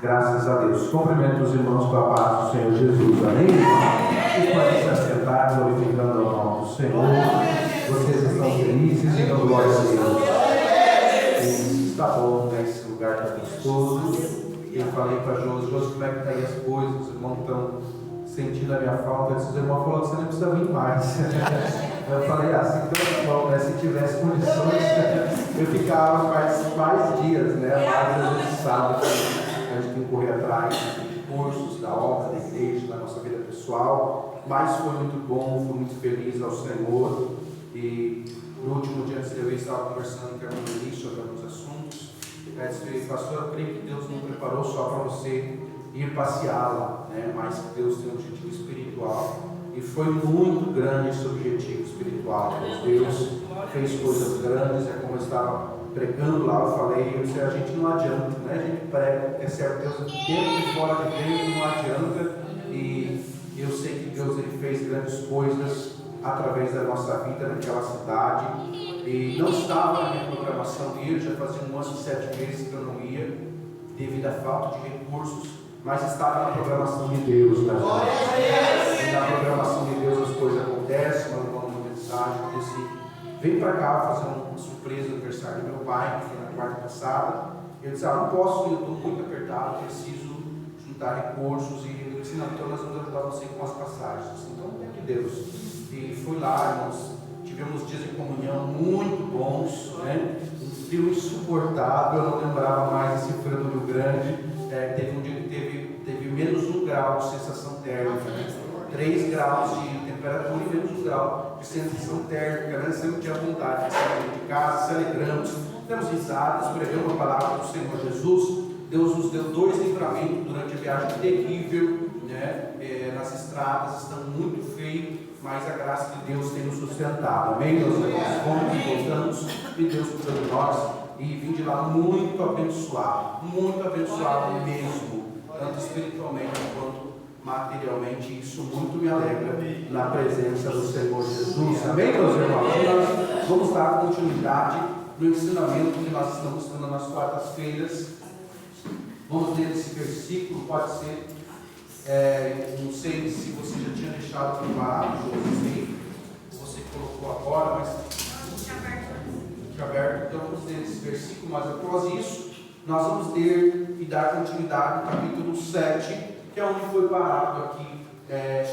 Graças a Deus. Cumprimento os irmãos com a paz do Senhor Jesus. Amém? E podem se assentar glorificando o nome do Senhor. Vocês estão felizes e dão glória a Deus. Está bom, né? Esse lugar está gostoso. Eu falei para Josi, como é que está aí as coisas? Os irmãos estão sentindo a minha falta. Os irmãos falaram que você não precisa vir mais. Eu falei assim, então bom, né? Se tivesse condições, eu ficava mais dias, né? Mas a gente sabe que a gente tem que correr atrás de cursos, da obra, da igreja, da nossa vida pessoal. Mas foi muito bom, fui muito feliz ao Senhor. E no último dia antes de eu ir, estava conversando com a minha mãe sobre alguns assuntos. Ela disse, pastor, eu creio que Deus não preparou só para você ir passeá-la, né? Mas que Deus tem um objetivo espiritual. E foi muito grande esse objetivo espiritual. Deus fez coisas grandes, é como eu estava pregando lá, eu falei, a gente não adianta, né? A gente prega, é certo, Deus dentro e fora de dentro não adianta. E eu sei que Deus ele fez grandes coisas através da nossa vida naquela cidade. E não estava na minha programação de ir, já fazia 1 ano e 7 meses que eu não ia, devido à falta de recursos, mas estava na programação de Deus, né? E na programação de Deus as coisas acontecem. Eu mando uma mensagem, eu disse, vem para cá fazer uma surpresa no aniversário do meu pai, que foi na quarta passada. Eu disse, não posso ir, eu estou muito apertado, preciso juntar recursos. E ele disse, não, então nós vamos ajudar você com as passagens. Disse, então, é de Deus. E fui lá, nós tivemos dias de comunhão muito bons, né? Um frio insuportável, eu não lembrava mais esse frio do Rio Grande. Teve um dia que teve menos 1 grau de sensação térmica, né? 3 graus de temperatura e menos 1 grau de sensação térmica, né? Você não tinha vontade de sair de casa, se alegramos, demos risadas, pregamos a palavra do Senhor Jesus. Deus nos deu 2 livramentos durante a viagem terrível, né? Nas estradas estão muito feias, mas a graça de Deus tem nos sustentado. Amém? Nós fomos e voltamos e Deus cuidou de nós. E vim de lá muito abençoado mesmo, tanto espiritualmente quanto materialmente. Isso muito me alegra na presença do Senhor Jesus. Amém, meus irmãos? Nós vamos dar continuidade no ensinamento que nós estamos tendo nas quartas-feiras. Vamos ler esse versículo, pode ser, não sei se você já tinha deixado preparado, José, você colocou agora, mas aberto, então vamos ler esse versículo, mas após isso nós vamos ler e dar continuidade no capítulo 7, que é onde foi parado aqui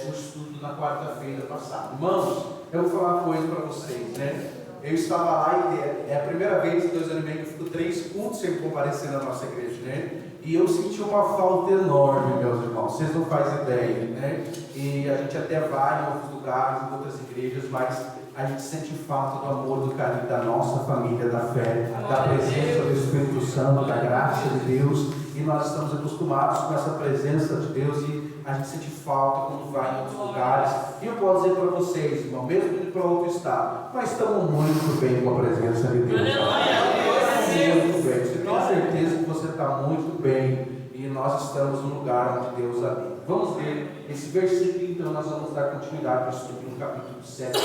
o estudo na quarta-feira passada. Irmãos, eu vou falar uma coisa para vocês, né? Eu estava lá e é a primeira vez em 2 anos e meio que eu fico 3 cultos sem comparecer na nossa igreja, né? E eu senti uma falta enorme, meus irmãos, vocês não fazem ideia, né? E a gente até vai em outros lugares, em outras igrejas, mas a gente sente falta do amor, do carinho da nossa família, da fé, da presença do Espírito Santo, da graça de Deus. E nós estamos acostumados com essa presença de Deus e a gente sente falta quando vai em outros lugares. E eu posso dizer para vocês, irmão, mesmo indo para outro estado, nós estamos muito bem com a presença de Deus. Muito bem. Você tem certeza que você está muito bem e nós estamos no lugar onde Deus habita. Vamos ver esse versículo, então nós vamos dar continuidade para o estudo no capítulo 7.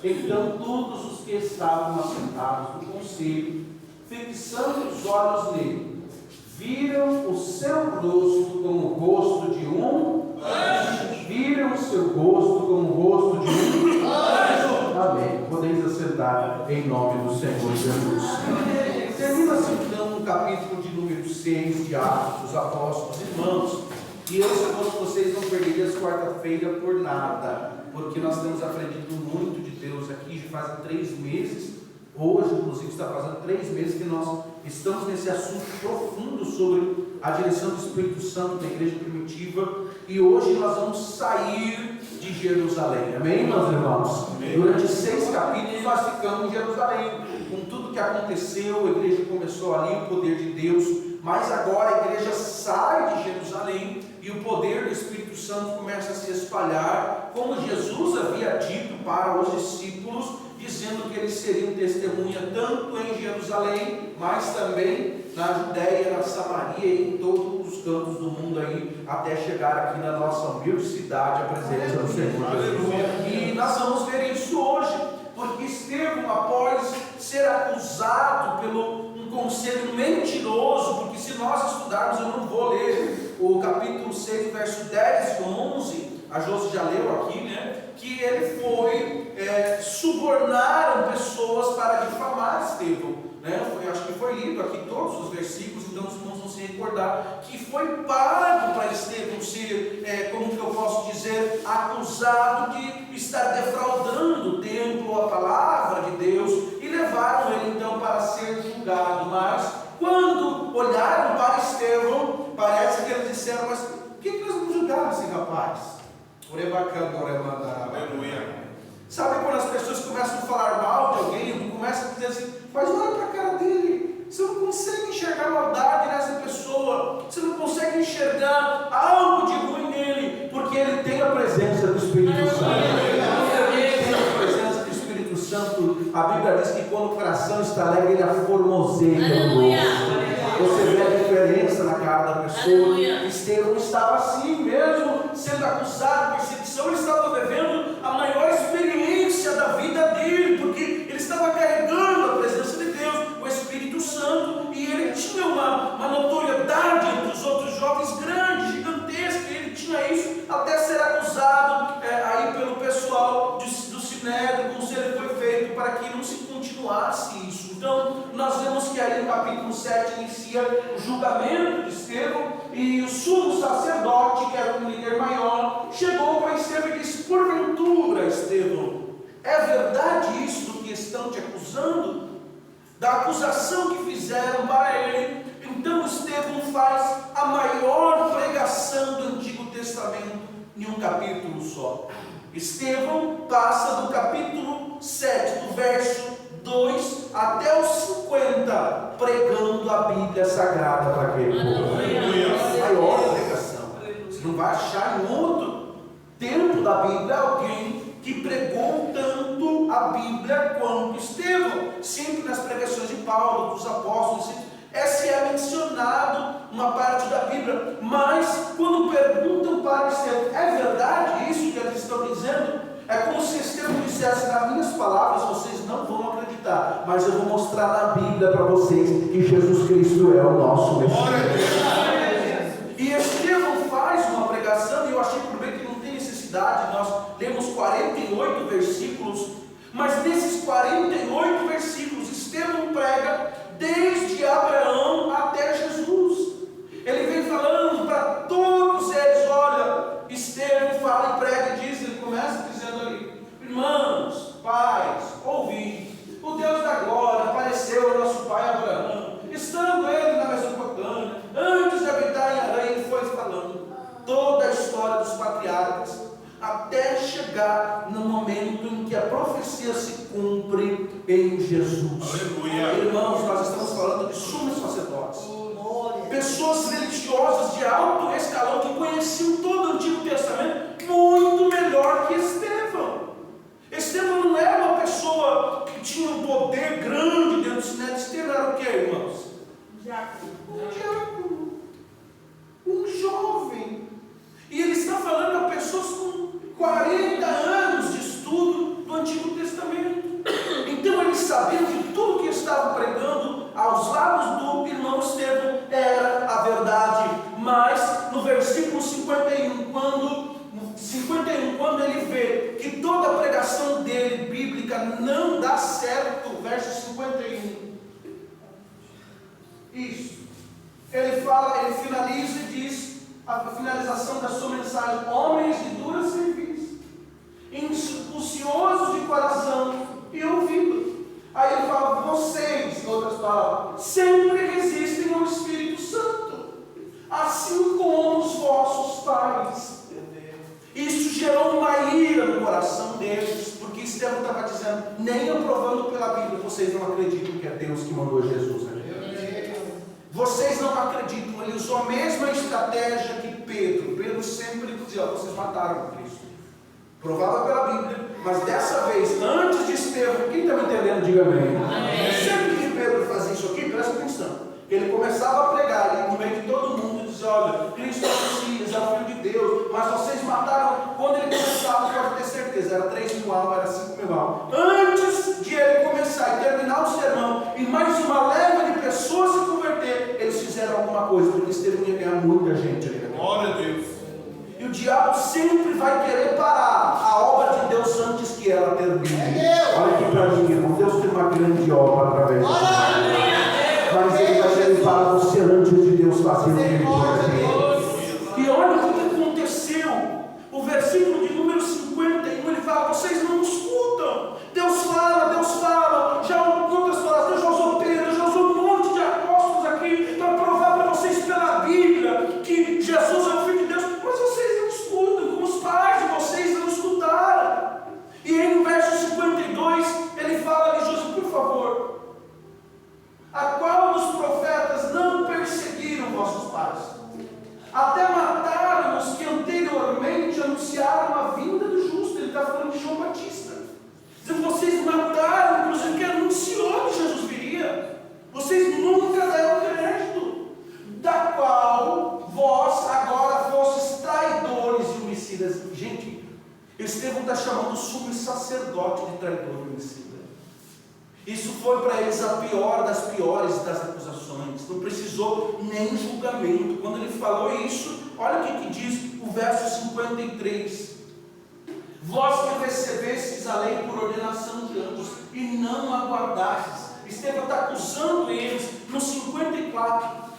Então todos os que estavam assentados no conselho, fixando os olhos nele, viram o seu rosto como o rosto de um anjo. Viram o seu rosto como o rosto de um anjo. Amém. Podeis assentar em nome do Senhor Jesus. Termina-se então no capítulo de número 6 de Atos dos Apóstolos. Irmãos, e eu, se fosse vocês, não perderia as quarta-feira por nada, porque nós temos aprendido muito de Deus aqui. Já fazem 3 meses, hoje inclusive está fazendo 3 meses que nós estamos nesse assunto profundo sobre a direção do Espírito Santo da igreja primitiva, e hoje nós vamos sair de Jerusalém. Amém, meus irmãos? Amém. Durante 6 capítulos nós ficamos em Jerusalém, com tudo que aconteceu. A igreja começou ali, o poder de Deus, mas agora a igreja sai de Jerusalém e o poder do Espírito Santo começa a se espalhar, como Jesus havia dito para os discípulos, dizendo que eles seriam testemunha tanto em Jerusalém, mas também na Judéia, na Samaria e em todos os cantos do mundo aí, até chegar aqui na nossa humilde cidade, a presença do Senhor Jesus. E nós vamos ver isso hoje, porque Estevão, após ser acusado pelo um conselho mentiroso, porque se nós estudarmos, eu não vou ler o capítulo 6, verso 10 e 11, a Josi já leu aqui, né? Que ele foi, subornaram pessoas para difamar Estevão, né? Acho que foi lido aqui todos os versículos, então os irmãos vão se recordar que foi pago para Estevão ser, como que eu posso dizer, acusado de estar defraudando o templo, a palavra de Deus, e levaram ele então para ser julgado. Mas quando olharam para Estevão, parece que eles disseram: mas por que nós vamos julgar esse rapaz? Aleluia. Sabe quando as pessoas começam a falar mal de alguém, começam a dizer assim: mas olha para a cara dele, você não consegue enxergar maldade nessa pessoa, você não consegue enxergar algo de ruim nele, porque ele tem a presença do Espírito Santo. Ele tem a presença do Espírito Santo. A Bíblia diz que quando o coração está alegre, ele aformoseia o rosto. Você vê a diferença na cara da pessoa. Estevão estava assim mesmo, sendo acusado de perseguição. Ele estava vivendo a maior experiência da vida dele, porque ele estava carregando a presença de Deus, o Espírito Santo, e ele tinha uma notoriedade entre os outros jovens grande, gigantesca. Ele tinha isso até ser acusado aí pelo pessoal do Sinédrio, como se ele foi feito para que não se continuasse isso. Então nós vemos que aí no capítulo 7 inicia o julgamento de Estevão, e o sumo sacerdote, que era o líder maior, chegou para Estevão e disse: porventura, Estevão, é verdade isso do que estão te acusando? Da acusação que fizeram para ele. Então Estevão faz a maior pregação do Antigo Testamento em um capítulo só. Estevão passa do capítulo 7, do verso 2 até os 50, pregando a Bíblia Sagrada para aquele povo. A maior pregação. Você não vai achar em outro tempo da Bíblia alguém que pregou tanto a Bíblia quanto Estevão. Sempre nas pregações de Paulo, dos apóstolos, esse é mencionado uma parte da Bíblia. Mas quando perguntam para Estevão: é verdade isso que eles estão dizendo? É como se Estevão dissesse: nas minhas palavras vocês não vão acreditar, mas eu vou mostrar na Bíblia para vocês que Jesus Cristo é o nosso Messias. E Estevão faz uma pregação, e eu achei por bem que não tem necessidade, nós lemos 48 versículos, mas nesses 48 versículos Estevão prega desde Abraão até Jesus. Ele vem falando para todos eles: olha, Estevão fala e prega e diz, ele começa dizendo ali: irmãos, pais, ouvi, o Deus da glória apareceu ao nosso pai Abraão, estando ele na Mesopotâmia, antes de habitar em Harã. Ele foi falando toda a história dos patriarcas, até chegar no momento em que a profecia se cumpre em Jesus. Aleluia. Irmãos, nós estamos falando de sumos sacerdotes, pessoas religiosas de alto escalão, que conheciam todo o Antigo Testamento muito melhor que Estevão. Estevão não era uma pessoa que tinha um poder grande dentro do Sinédrio. Estevão era o que, irmãos? Um diácono, um jovem. E ele está falando a pessoas com 40 anos de estudo do Antigo Testamento. Então eles sabiam que tudo que estava pregando aos lados do irmão Estevão era a verdade. Mas no versículo 51, quando ele vê que toda a pregação dele bíblica não dá certo, verso 51, isso, ele finaliza e diz a finalização da sua mensagem: homens de dura serviço, inscruciosos de coração e ouvido. Aí ele fala: vocês, em outras palavras, sempre resistem ao Espírito Santo, assim como os vossos pais. Isso gerou uma ira no coração deles, porque Estevão estava dizendo: nem aprovando pela Bíblia, vocês não acreditam que é Deus que mandou Jesus, né? Vocês não acreditam. Ele usou a mesma estratégia que Pedro sempre dizia: vocês mataram Cristo, provava pela Bíblia, mas dessa vez, antes de Estevão, quem está me entendendo, diga amém. Sempre que Pedro fazia isso aqui, presta atenção, ele começava a pregar ali no meio de todo mundo, e dizia: olha, Cristo é o Messias, é o Filho de Deus, mas vocês mataram. Quando ele começava, pode ter certeza, era 3.000 almas, era 5.000 almas. Antes de ele começar e terminar o sermão, e mais uma leva de pessoas se converter, eles fizeram alguma coisa, porque Estevão ia ganhar muita gente ali naquele o diabo sempre vai querer parar a obra de Deus antes que ela termine. Olha aqui para mim, irmão. Deus tem uma grande obra através de você. Mas Ele vai querer parar você antes de Deus fazer o que Ele quer. E olha o que aconteceu. O versículo de número 51, ele fala: vocês não escutam. Deus fala. Já em outras palavras, Deus já usou Pedro, já usou um monte de apóstolos aqui para provar para vocês pela Bíblia que Jesus é o Filho de Deus. Mas vocês não escutam, como os pais de vocês não escutaram. E aí no verso 52, ele fala ali: José, por favor, a qual dos profetas não perseguiram vossos pais? Até mataram os que anteriormente anunciaram a vinda do justo. Ele está falando de João Batista. Dizendo: vocês mataram, inclusive, que anunciou que Jesus viria. Vocês nunca deram crédito. Da qual vós agora fostes traidores e homicidas. Gente, Estevão está chamando o sumo sacerdote de traidor e homicida. Isso foi para eles a pior das piores das acusações. Não precisou nem julgamento. Quando ele falou isso, olha o que diz o verso 53. Vós que recebestes a lei por ordenação de anjos e não aguardastes. Estevão está acusando eles no 54.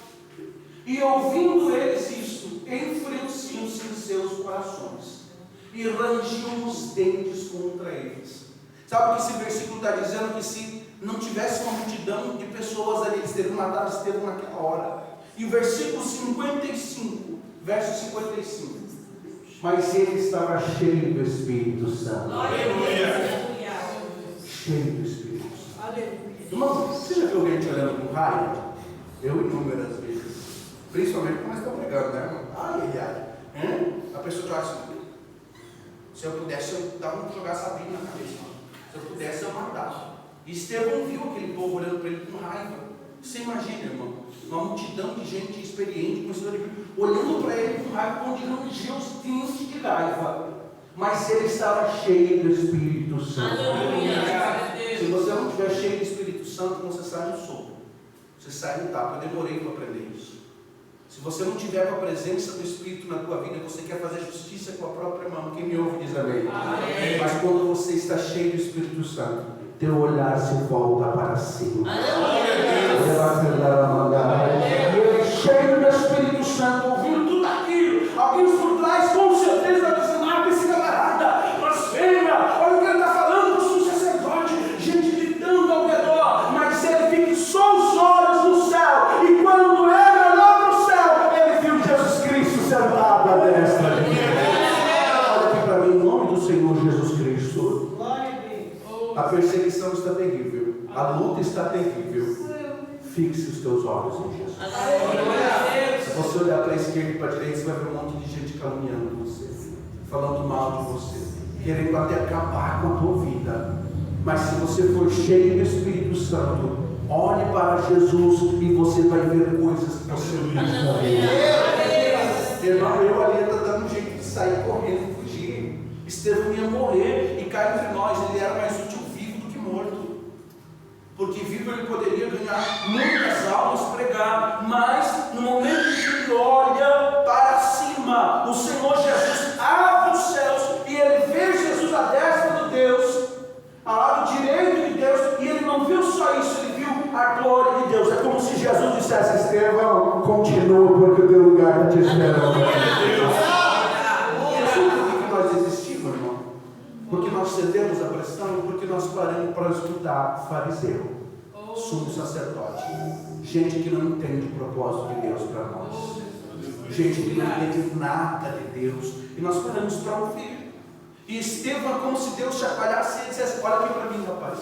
E ouvindo eles isso, enfureciam-se em seus corações e rangiam os dentes contra eles. Sabe o que esse versículo está dizendo? Que se não tivesse uma multidão de pessoas ali, eles teriam matado Estevão naquela hora. E o versículo 55, verso 55. Mas ele estava cheio do Espírito Santo. Aleluia. Cheio do Espírito Santo. Aleluia. Irmão, você já viu alguém te olhando com raiva? Eu inúmeras vezes. Principalmente quando nós estamos pregando, né, irmão? A pessoa te olha assim: se eu pudesse, eu dava um jogar Sabrina na cabeça. Se eu pudesse, eu matava. E Estevão viu aquele povo olhando para ele com raiva. Você imagina, irmão, uma multidão de gente experiente, olhando para ele com raiva, onde rangia os dentes de raiva. Mas ele estava cheio do Espírito Santo. Aleluia. Se você não estiver cheio do Espírito Santo, você sai no soco. Você sai no tapa. Eu demorei para aprender isso. Se você não tiver com a presença do Espírito na tua vida, você quer fazer justiça com a própria mão. Quem me ouve diz amém. Amém. Mas quando você está cheio do Espírito Santo, teu olhar se volta para cima. Você vai pegar a mandar. E ele cheio do Espírito Santo, ouvindo tudo aquilo. Alguém por trás, com certeza, vai dizer: mata esse camarada, blasfema, olha o que ele está falando para o sumo sacerdote. Gente gritando ao redor, mas ele fixou os olhos no céu. E quando ele olhou para o céu, ele viu Jesus Cristo sentado à destra de Deus. Olha aqui para mim, em nome do Senhor Jesus Cristo. Glória a Deus. A perseguição está terrível. A luta está terrível. Fixe os teus olhos em Jesus. Se você olhar para a esquerda e para a direita, você vai ver um monte de gente caluniando você, falando mal de você, querendo até acabar com a tua vida. Mas se você for cheio do Espírito Santo, olhe para Jesus e você vai ver coisas que você nunca viu. Irmão, eu ali está dando um jeito de sair correndo e fugir. Estevão ia morrer, e cá entre nós, ele era mais útil vivo do que morto. Porque vivo ele poderia ganhar muitas almas, pregar, mas no momento que ele olha para cima, o Senhor Jesus abre os céus e ele vê Jesus à destra de Deus, ao lado direito de Deus, e ele não viu só isso, ele viu a glória de Deus. É como se Jesus dissesse: Estevão, Continua, porque o teu lugar está te esperando. por que nós desistimos, irmão? Porque nós cedemos a pressão, porque nós paramos para escutar fariseu, sumo sacerdote, gente que não entende o propósito de Deus para nós, gente que não entende nada de Deus, e nós paramos para ouvir. E Estevão é como se Deus chacoalhasse e dissesse: olha aqui para mim, rapaz,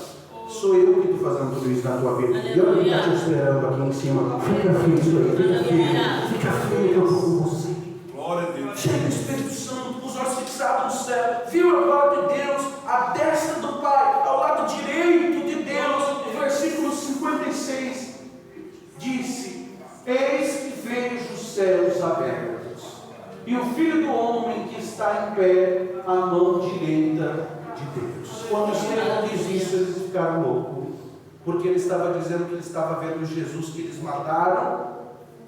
sou eu que estou fazendo tudo isso na tua vida, e eu que estou te esperando aqui em cima. Fica firme, isso aí, fica firme que eu estou com você. Glória a Deus. Cheio do Espírito Santo, os olhos fixados no céu, viu a glória de Deus, a destra do Pai, ao lado direito de Deus. O versículo 56 disse: eis que vejo os céus abertos, e o Filho do Homem que está em pé à mão direita de Deus. Quando Estevão diz isso, eles ficaram loucos, porque ele estava dizendo que ele estava vendo Jesus que eles mataram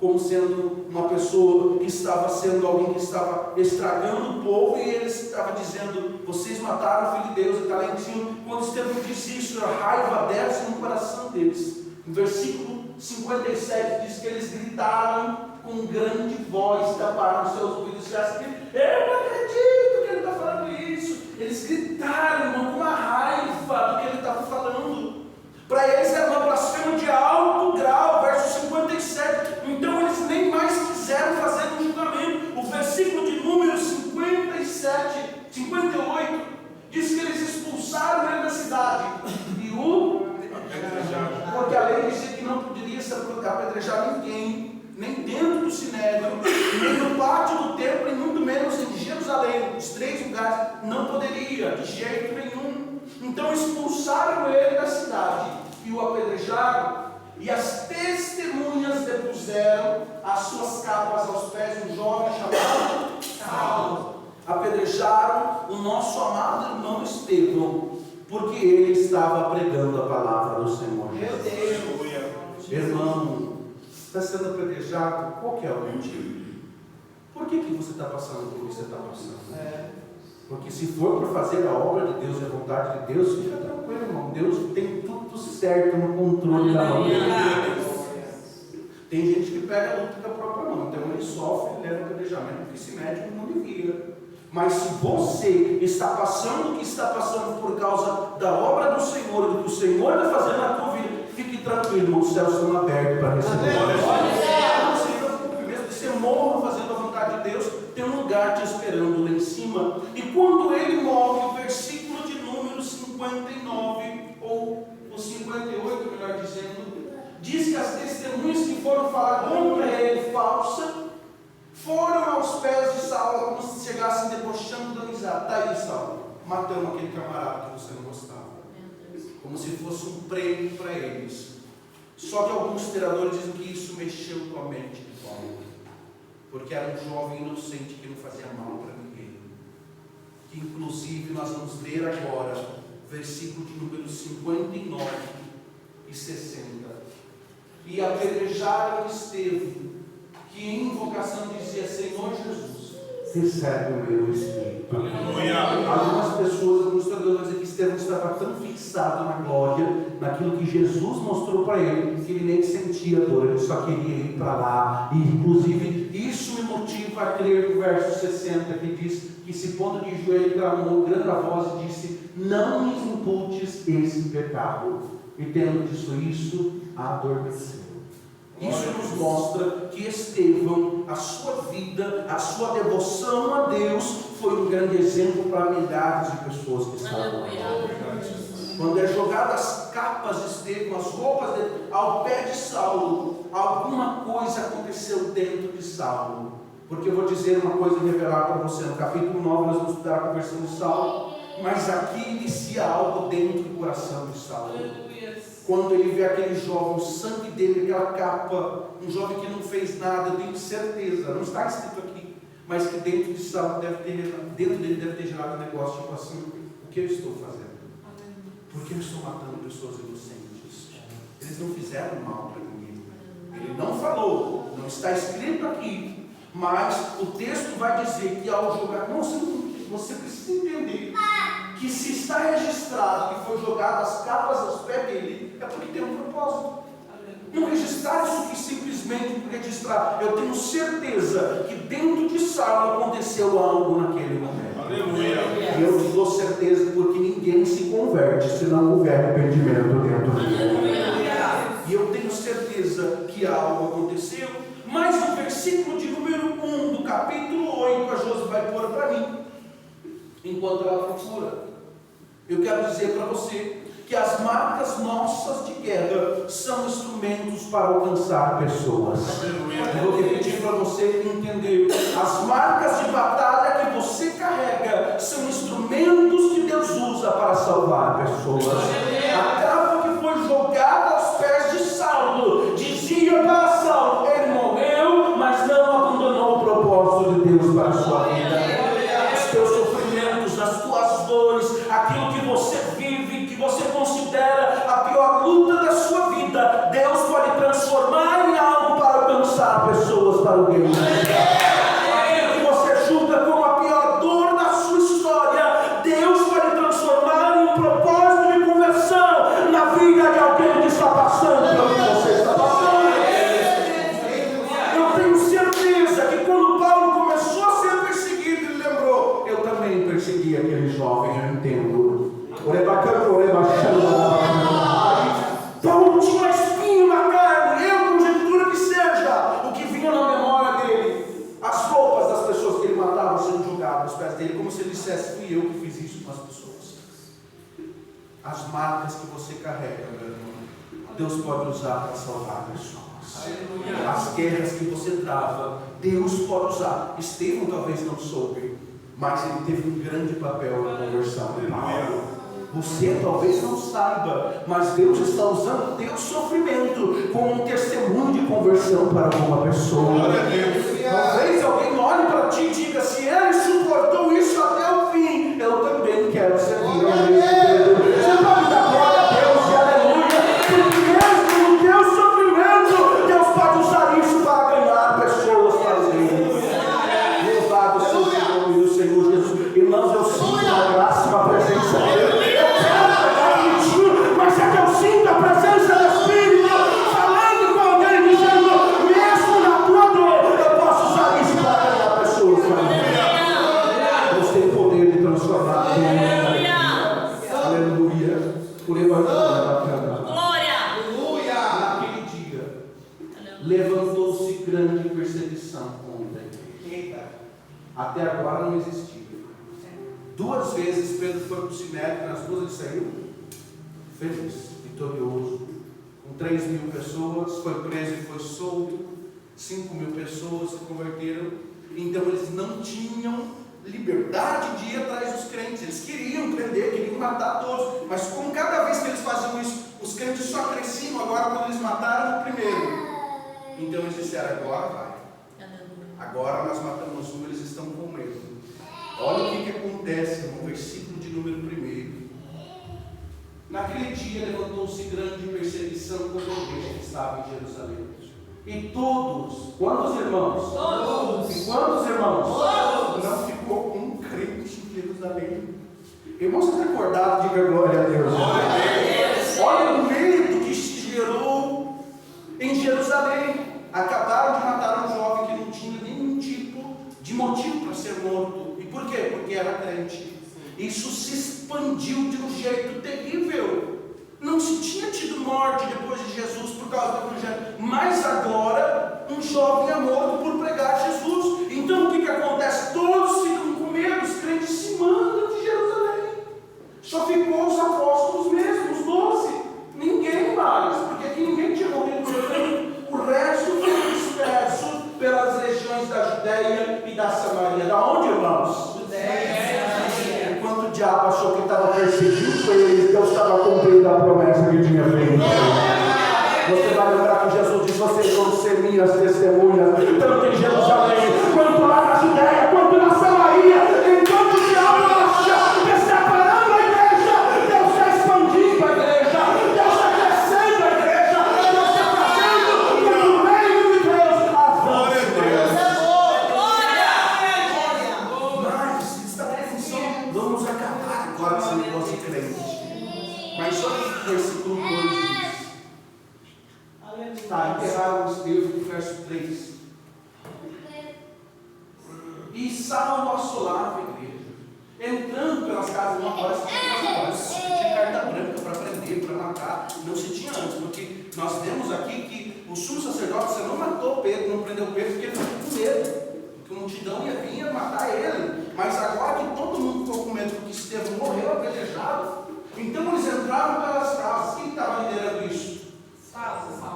como sendo uma pessoa que estava sendo alguém que estava estragando o povo, e ele estava dizendo: vocês mataram o Filho de Deus, e talentinho. Quando Estevão disse isso, a raiva desce no coração deles. No versículo 57 diz que eles gritaram com grande voz, taparam seus ouvidos e assim: eu não acredito que ele está falando isso. Eles gritaram, irmão, com uma raiva do que ele estava falando. Para eles era uma blasfêmia de alto grau. Verso 57. Então eles nem mais quiseram fazer um julgamento. O versículo de número 58 diz que eles expulsaram ele da cidade e o apedrejaram. Porque a lei dizia que não poderia se apedrejar ninguém, nem dentro do sinédrio, nem no pátio do templo, e muito menos em Jerusalém. Os 3 lugares não poderia, de jeito nenhum. Então expulsaram ele da cidade e o apedrejaram. E as testemunhas depuseram as suas capas aos pés de um jovem chamado Saulo. Apedrejaram o nosso amado irmão Estevão, porque ele estava pregando a palavra do Senhor. Meu Deus! Irmão, está sendo apedrejado? Qual que é o motivo? Por que você está passando por o que você está passando? Porque se for para fazer a obra de Deus e a vontade de Deus, fica tranquilo, irmão. Deus tem tudo certo no controle da mão dele. Tem gente que pega a luta com a própria mão, então ele sofre, ele leva apedrejamento, porque se mete no mundo e vira. Mas se você está passando o que está passando por causa da obra do Senhor, do que o Senhor está fazendo na tua vida, fique tranquilo, irmão, os céus estão abertos para receber. Mesmo que você morra fazendo a vontade de Deus, tem um lugar te esperando lá em cima. E quando ele morre, o versículo de número 59, ou o 58, melhor dizendo, diz que as testemunhas que foram falar contra ele, falsa, foram aos pés de Saulo, como se chegassem debochando, dando risada. Está aí, Saulo, matamos aquele camarada que você não gostava. Como se fosse um prêmio para eles. Só que alguns historiadores dizem que isso mexeu com a mente de Paulo, porque era um jovem inocente que não fazia mal para ninguém. Que inclusive nós vamos ler agora, versículo de número 59 e 60. E apedrejaram Estevão, que em invocação dizia: Senhor Jesus, recebe o meu espírito. Algumas pessoas, alguns historiadores dizem que Estevão estava tão fixado na glória, naquilo que Jesus mostrou para ele, que ele nem sentia dor, ele só queria ir para lá. E inclusive isso me motiva a crer no verso 60, que diz que se pondo de joelho clamou grande a voz e disse: não me imputes esse pecado. E tendo dito isso, adormeceu. Isso nos mostra que Estevão, a sua vida, a sua devoção a Deus, foi um grande exemplo para milhares de pessoas que estavam lá. Quando é jogado as capas de Estevão, as roupas dele, ao pé de Saulo, alguma coisa aconteceu dentro de Saulo. Porque eu vou dizer uma coisa e revelar para você. No capítulo 9 nós vamos estudar a conversão de Saulo, mas aqui inicia algo dentro do coração de Saulo. Quando ele vê aquele jovem, o sangue dele, aquela capa, um jovem que não fez nada, eu tenho certeza, não está escrito aqui, mas que dentro de Saulo dentro dele deve ter gerado um negócio tipo assim: o que eu estou fazendo? Por que eu estou matando pessoas inocentes? Eles não fizeram mal para ninguém. Ele não falou, não está escrito aqui, mas o texto vai dizer que ao jogar, não, você precisa entender que se está registrado que foi jogado as capas aos pés dele, é porque tem um propósito. Não registrar isso que simplesmente por registrar. Eu tenho certeza que dentro de Saulo aconteceu algo naquele momento. Aleluia. E eu te dou certeza porque ninguém se converte se não houver arrependimento dentro dele. E eu tenho certeza que algo aconteceu. Mas no versículo de número 1 do capítulo 8, a Josi vai pôr para mim, enquanto ela procura. Eu quero dizer para você que as marcas nossas de guerra são instrumentos para alcançar pessoas. Eu vou repetir para você entender. As marcas de batalha que você carrega são instrumentos que Deus usa para salvar pessoas. A capa que foi jogada aos pés de Saulo dizia para Saulo: ele morreu, mas não abandonou o propósito de Deus para a sua vida. Os teus sofrimentos, as tuas dores, aquilo que você vive, que você considera a pior luta da sua vida, Deus pode transformar em algo para alcançar a pessoa. para o bem. Que você julga como a pior dor da sua história, Deus vai transformar em um propósito de conversão na vida de alguém que está passando pelo que você está passando. Eu tenho certeza que quando Paulo começou a ser perseguido, ele lembrou: eu também persegui aquele jovem, eu entendo. Paulo tinha espinho na carne, eu conjecturo que seja o que vinha na memória dele, as roupas das pessoas que ele matava sendo julgadas aos pés dele, como se ele dissesse: fui eu que fiz isso com as pessoas. As marcas que você carrega, meu irmão, Deus pode usar para salvar pessoas. As guerras que você trava, Deus pode usar. Estevão talvez não soube, mas ele teve um grande papel na conversão de Paulo. Você talvez não saiba, mas Deus está usando o teu sofrimento como um testemunho de conversão para alguma pessoa. Talvez alguém olhe para ti e diga: se ele suportou isso até o fim, eu também quero servir ao mesmo Deus. Você pode dar glória a Deus e aleluia, porque mesmo no teu sofrimento, Deus pode usar isso para ganhar pessoas para Ele. Louvado seja o nome do Senhor Jesus. Irmãos, eu sinto a graça e a presença dele. Mas é que eu sinto a presença do Espírito falando com alguém, dizendo: mesmo na tua dor, eu posso usar isso para ganhar pessoas. Deus tem poder de transformar. Aleluia. Por Aleluia. Naquele dia, levantou-se grande perseguição contra ele. Até agora não existia. 2 vezes Pedro foi para o sinédrio, nas 2 ele saiu feliz, vitorioso, com 3.000 pessoas, foi preso e foi solto, 5.000 pessoas se converteram. Então eles não tinham liberdade de ir atrás dos crentes, eles queriam prender, queriam matar todos, mas como cada vez que eles faziam isso, os crentes só cresciam. Agora quando eles mataram o primeiro, então eles disseram: agora vai, agora nós matamos um, eles estão com medo. Olha o que acontece no versículo de número 1. Naquele dia levantou-se grande perseguição contra a igreja que estava em Jerusalém. E todos, quantos irmãos? Todos. E quantos irmãos? Todos. Não ficou um crente em Jerusalém. Irmãos, vocês recordaram? Diga glória a Deus. Olha o medo que se gerou em Jerusalém. Acabaram de matar um jovem que não tinha nenhum tipo de motivo para ser morto. E por quê? Porque era crente. Isso se expandiu de um jeito terrível. Não se tinha tido morte depois de Jesus por causa do evangelho, mas agora um jovem é morto por pregar Jesus. Então o que acontece? Todos ficam com medo, os crentes se mandam de Jerusalém. Só ficou os apóstolos mesmo, os 12. Ninguém mais, porque aqui ninguém tinha morrido por Jerusalém. O resto foi disperso pelas regiões da Judéia e da Samaria. Da onde, irmãos? Judéia. Enquanto o diabo achou que estava perseguindo eles, Deus estava cumprindo a promessa que tinha feito. Você vai lembrar que Jesus disse: vocês vão ser minhas testemunhas, tanto em Jerusalém, quanto lá na Judéia, quanto na Samaria. Enquanto o diabo acha que está parando a igreja, Deus está expandindo a igreja, Deus está crescendo a igreja, Deus está fazendo com que o reino de Deus avance. Mas está pensando: vamos acabar agora com esse negócio de crente. Mas olha o que o versículo 2 diz. Está, enterraram Estevão no verso 3. E Saulo assolava a igreja, entrando pelas casas. Não, agora tinha carta branca para prender, para matar. Não se tinha antes, porque nós vemos aqui que o sumo sacerdote, você não matou Pedro, não prendeu Pedro, porque ele ficou com medo, porque a multidão ia vir matar ele. Mas agora que todo mundo ficou com medo, porque Estevão morreu apedrejado, então eles entraram pelas casas. Quem estava liderando isso?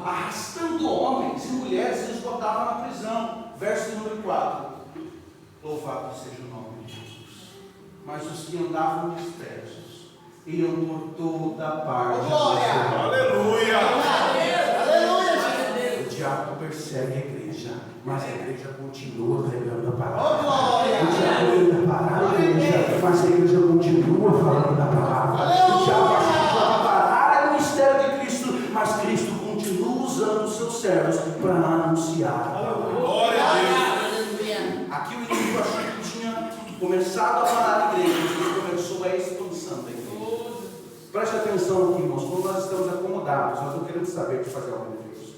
Arrastando homens e mulheres, eles botavam na prisão. Verso número 4. Louvado seja o nome de Jesus. Mas os que andavam dispersos iam por toda parte. Aleluia! O diabo persegue a igreja, mas a igreja continua pregando a palavra. O diabo tenta parar a igreja, mas a igreja continua falando da palavra. O diabo acha que vai parar o ministério de Cristo, mas Cristo continua usando os seus servos para anunciar a palavra. começado a parar a igreja, Jesus começou a expansão da igreja. Preste atenção aqui, irmãos, quando nós estamos acomodados, nós não queremos saber de fazer algo disso.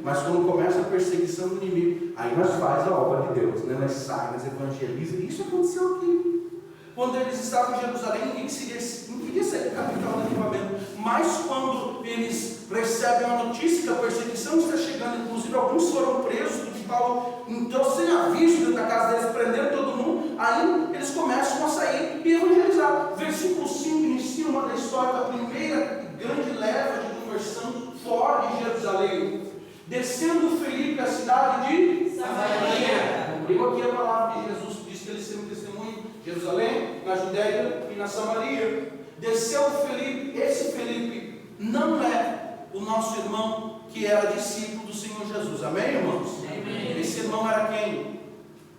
Mas quando começa a perseguição do inimigo, aí nós faz a obra de Deus, né? Nós saímos, nós evangelizamos, e isso aconteceu aqui. Quando eles estavam em Jerusalém, ninguém queria sair da capital do avivamento. Mas quando eles recebem a notícia que a perseguição está chegando, inclusive alguns foram presos, porque Paulo entrou sem aviso dentro da casa deles, prendendo todo mundo, aí eles começam a sair e evangelizar. Versículo 5 inicia uma da história da primeira grande leva de conversão fora de Jerusalém. Descendo Felipe a cidade de Samaria. Cumpriu aqui a palavra de Jesus, diz que ele sempre testemunho em Jerusalém, na Judéia e na Samaria. Desceu Felipe. Esse Felipe não é o nosso irmão que era discípulo do Senhor Jesus. Amém, irmãos? Amém. Esse irmão era quem?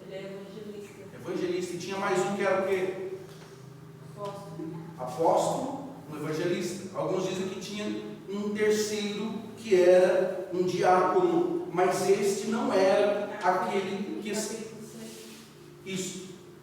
Ele é evangelista. Evangelista. E tinha mais um que era o quê? Apóstolo, um evangelista. Alguns dizem que tinha um terceiro que era um diácono, mas este não era aquele que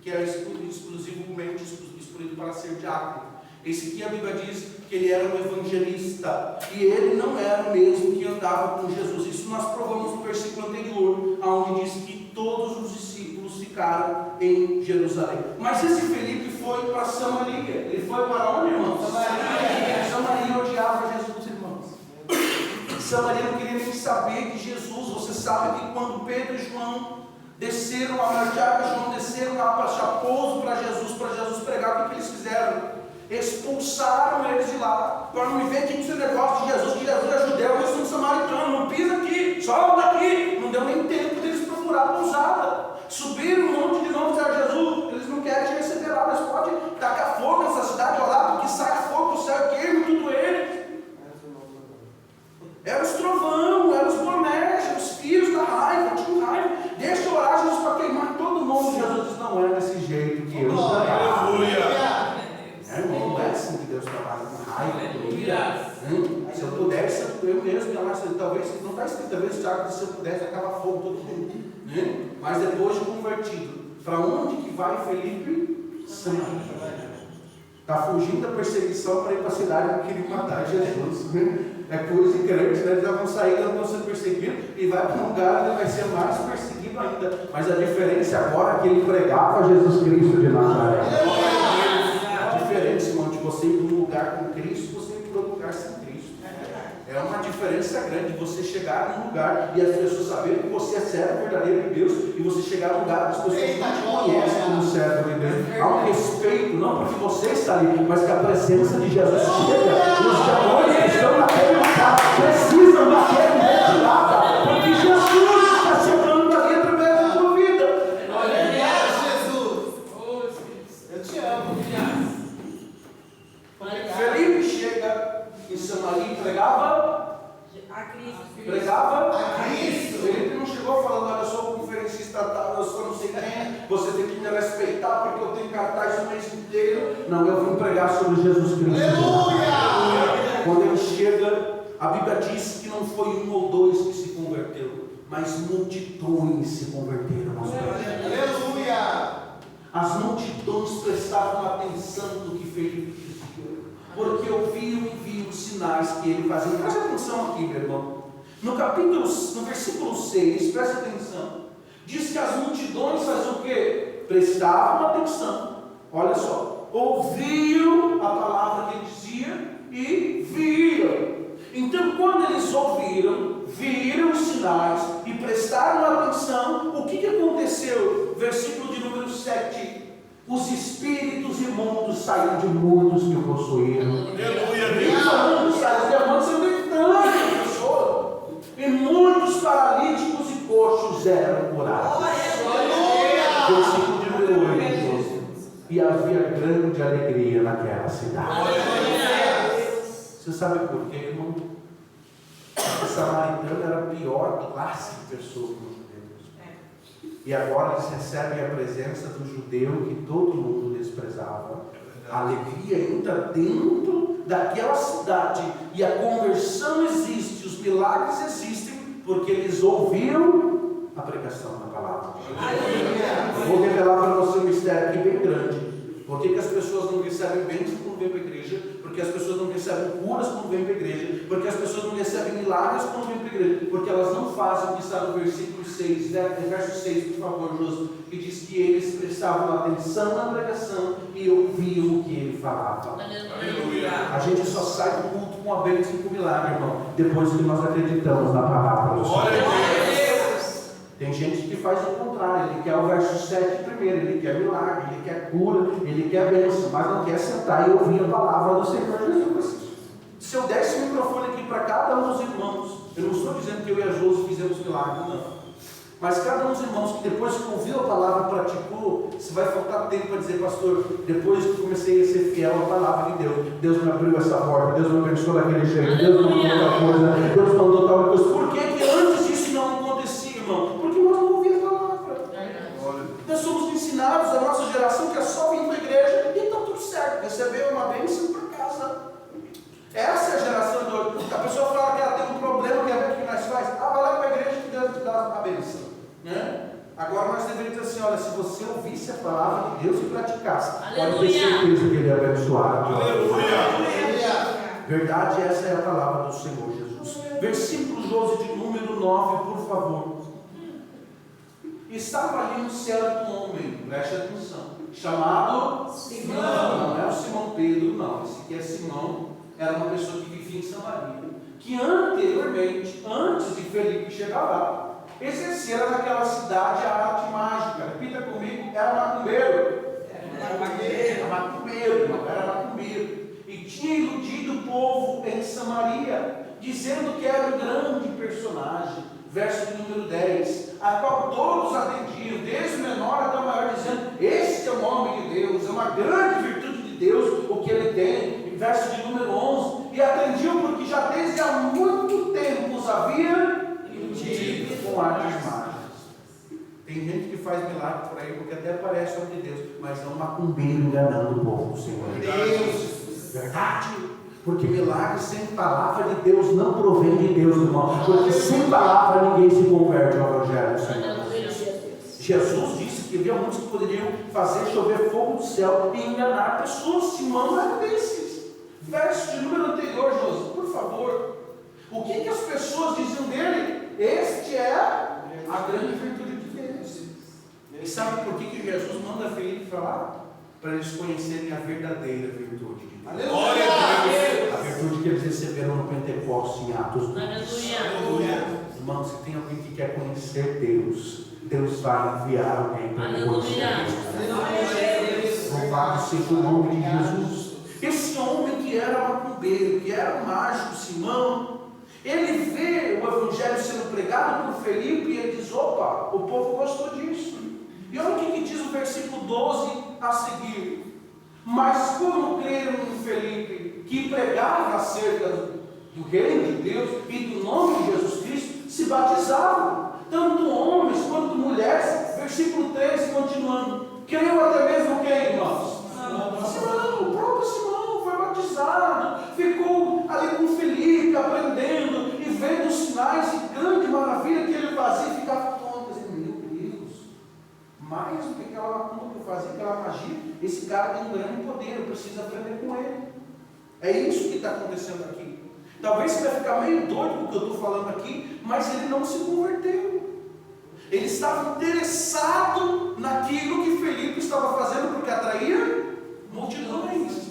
era exclusivamente escolhido para ser diácono. Esse aqui a Bíblia diz que ele era um evangelista, e ele não era o mesmo que andava com Jesus. Isso nós provamos no versículo anterior, onde diz que todos os discípulos ficaram em Jerusalém. Mas esse Felipe foi para Samaria. Ele foi para onde, irmãos? Samaria odiava Jesus, irmãos. Samaria não queria nem saber de Jesus. Você sabe que quando Pedro e João desceram a Tiago e João desceram lá para Chapouso para Jesus pregar, o que eles fizeram? Expulsaram eles de lá. Agora não me vê aqui com esse negócio de Jesus, que Jesus é judeu, eu sou samaritano, não pisa aqui, solta daqui. Não deu nem tempo deles procurar a pousada. Subiram um monte de novo, disseram: Jesus, eles não querem te receber lá, mas pode tacar fogo nessa cidade, orar, porque sai fogo do céu, queima tudo eles. Eram os trovão, eram os boné, os filhos da raiva, tinham raiva. Deixa eu orar, Jesus, para queimar todo mundo. Jesus disse: não é desse jeito que eu trabalho. Irmão, não é assim que Deus trabalha, com raiva. Se eu pudesse, eu mesmo, talvez, não está escrito, talvez se eu pudesse, acaba fogo todo mundo. Né? Mas depois de convertido, para onde que vai Felipe? Samaria. Está fugindo da perseguição para ir para a cidade que queria matar Jesus. Né? É coisa de crente, né? Eles vão sair, eles vão ser perseguidos, e vai para um lugar onde vai ser mais perseguido ainda. Mas a diferença agora é que ele pregava Jesus Cristo de Nazaré. A diferença, irmão, de você ir para um lugar com Cristo, você ir para um lugar sem Cristo. É uma diferença grande você chegar num lugar e as pessoas saberem que você é servo verdadeiro de Deus, e você chegar num lugar que as pessoas não te conhecem como servo de Deus. Há um respeito, não porque você está ali, mas que a presença de Jesus chega. Os demônios que estão naquele lugar precisam daquele retirada, porque Jesus está chegando dali através da tua vida. Jesus. Eu te amo. Felipe chega em Samaria e pregava a Cristo. Felipe não chegou falando: olha, eu sou conferencista tal, eu sou não sei quem, você tem que me respeitar porque eu tenho cartaz o mês inteiro. Não, eu vim pregar sobre Jesus Cristo. Aleluia! Quando ele chega, a Bíblia diz que não foi um ou dois que se converteram, mas multidões se converteram. Aleluia! As multidões prestavam atenção no que Felipe dizia, porque ouviam e viam os sinais que ele fazia. Preste atenção aqui, meu irmão. No versículo 6, preste atenção. Diz que as multidões faziam o quê? Prestavam atenção. Olha só. Ouviam a palavra que ele dizia e viam. Então, quando eles ouviram, viram os sinais e prestaram atenção, o que aconteceu? Versículo de número 7. Os espíritos imundos saíram de muitos que o possuíram. Os demônios são gritando, pessoas. E muitos paralíticos e coxos eram curados. Versículo de número 8. E havia grande alegria naquela cidade. Você sabe por quê, irmão? O samaritano era a pior classe de pessoa que os judeus. E agora eles recebem a presença do judeu que todo mundo desprezava. A alegria entra dentro daquela cidade. E a conversão existe, os milagres existem, porque eles ouviram a pregação da palavra. Eu vou revelar para você um mistério aqui bem grande. Por que as pessoas não recebem bênçãos quando vêm para a igreja? Porque as pessoas não recebem curas quando vêm para a igreja? Porque as pessoas não recebem milagres quando vêm para a igreja? Porque elas não fazem o que está no versículo 6, verso 6, por favor, Josi, que diz que eles prestavam atenção na pregação e ouviam o que ele falava. Aleluia. A gente só sai do culto com a bênção e com o milagre, irmão, depois que nós acreditamos na palavra do Senhor. Glória a Deus. Tem gente que faz o contrário, ele quer o verso 7 primeiro, ele quer milagre, ele quer cura, ele quer bênção, mas não quer sentar e ouvir a palavra do Senhor Jesus. Se eu desse o microfone aqui para cada um dos irmãos, eu não estou dizendo que eu e a Josi fizemos milagre, não. Mas cada um dos irmãos que depois que ouviu a palavra praticou, se vai faltar tempo para dizer, pastor, depois que comecei a ser fiel à palavra de Deus, Deus me abriu essa porta, Deus me abençoou daquele jeito, Deus me mandou tal coisa, Deus mandou tal coisa. Por que antes disso não acontecia, irmão? Porque nós não ouvíamos a palavra. Nós somos ensinados, a nossa geração, que é só vir para a igreja e está tudo certo, receber uma bênção para casa. Essa é a geração de hoje. A pessoa fala que ela tem um problema, quer ver o que nós faz? Vai lá para a igreja que Deus te dá a bênção. Né? Agora nós deveríamos dizer assim, olha, se você ouvisse a palavra de Deus e praticasse, pode ter certeza que Ele é abençoado. Aleluia. Verdade, essa é a palavra do Senhor Jesus. Versículo 12 de número 9, por favor. Estava ali um certo homem, preste atenção, chamado Simão. Não é o Simão Pedro, não. Esse aqui é Simão, era uma pessoa que vivia em Samaria, que anteriormente, antes de Felipe chegar lá, exercia naquela cidade a arte mágica. Repita comigo, era macumbeiro. Era macumbeiro. E tinha iludido o povo em Samaria, dizendo que era um grande personagem. Verso de número 10, a qual todos atendiam, desde o menor até o maior, dizendo, este é o nome de Deus, é uma grande virtude de Deus, o que ele tem. Verso de número 11, e atendiam porque já desde há muito tempo os havia iludido com artes mágicas. Tem gente que faz milagre por aí, porque até parece homem de Deus, mas é um macumbeiro enganando o povo do Senhor. Verdade. Porque milagre sem palavra de Deus não provém de Deus, irmão. Porque sem palavra ninguém se converte ao Evangelho do Senhor. Jesus disse que havia muitos que poderiam fazer chover fogo do céu e enganar pessoas. Simão era desses. Verso de número anterior, José, por favor. O que as pessoas diziam dele? Este é a grande virtude de Deus. E sabe por que Jesus manda Felipe falar? Para eles conhecerem a verdadeira virtude de Deus. Glória a Deus. A virtude que eles receberam no Pentecostes em Atos 2. Aleluia. Irmão, se tem alguém que quer conhecer Deus, Deus vai enviar alguém para conhecer Deus. Louvado seja o nome de Jesus. Esse homem que era macumbeiro, que era um mágico, Simão, ele vê o evangelho sendo pregado por Felipe e ele diz, opa, o povo gostou disso. E olha o que diz o versículo 12 a seguir. Mas como creram em Felipe, que pregava acerca do reino de Deus e do nome de Jesus Cristo, se batizavam, tanto homens quanto mulheres. Versículo 13, continuando. Creu até mesmo quem, irmãos? Simão, o próprio Simão foi batizado, ficou ali com Felipe, aprendendo e vendo os sinais e grande maravilha que ele fazia, e ficava todo dizendo, meu Deus, mais do que aquela macumba que eu fazia, aquela magia, esse cara tem um grande poder, eu preciso aprender com ele. É isso que está acontecendo aqui. Talvez você vai ficar meio doido com o que eu estou falando aqui, mas ele não se converteu. Ele estava interessado naquilo que Felipe estava fazendo, porque atraía multidões.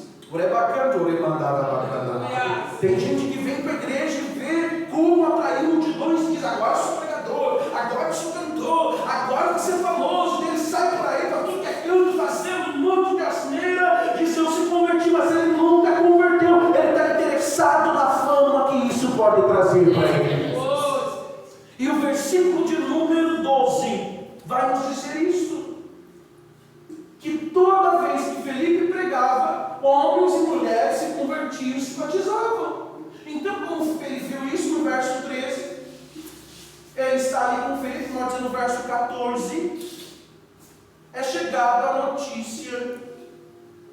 Tem gente que vem para a igreja e vê como atrair multidões e diz, agora eu sou pregador, agora eu sou cantor, agora eu vou ser famoso. Ele sai por aí para tudo que é canto, fazendo um monte de asneira, diz, eu se converti, mas ele nunca converteu. Ele está interessado na fama que isso pode trazer para ele. E o versículo de número 12 vai nos dizer isso, que toda vez que Felipe pregava, homens e mulheres se convertiam e se batizavam. Então, como ele viu isso no verso 13, ele está ali com Felipe, nós dizemos no verso 14, é chegada a notícia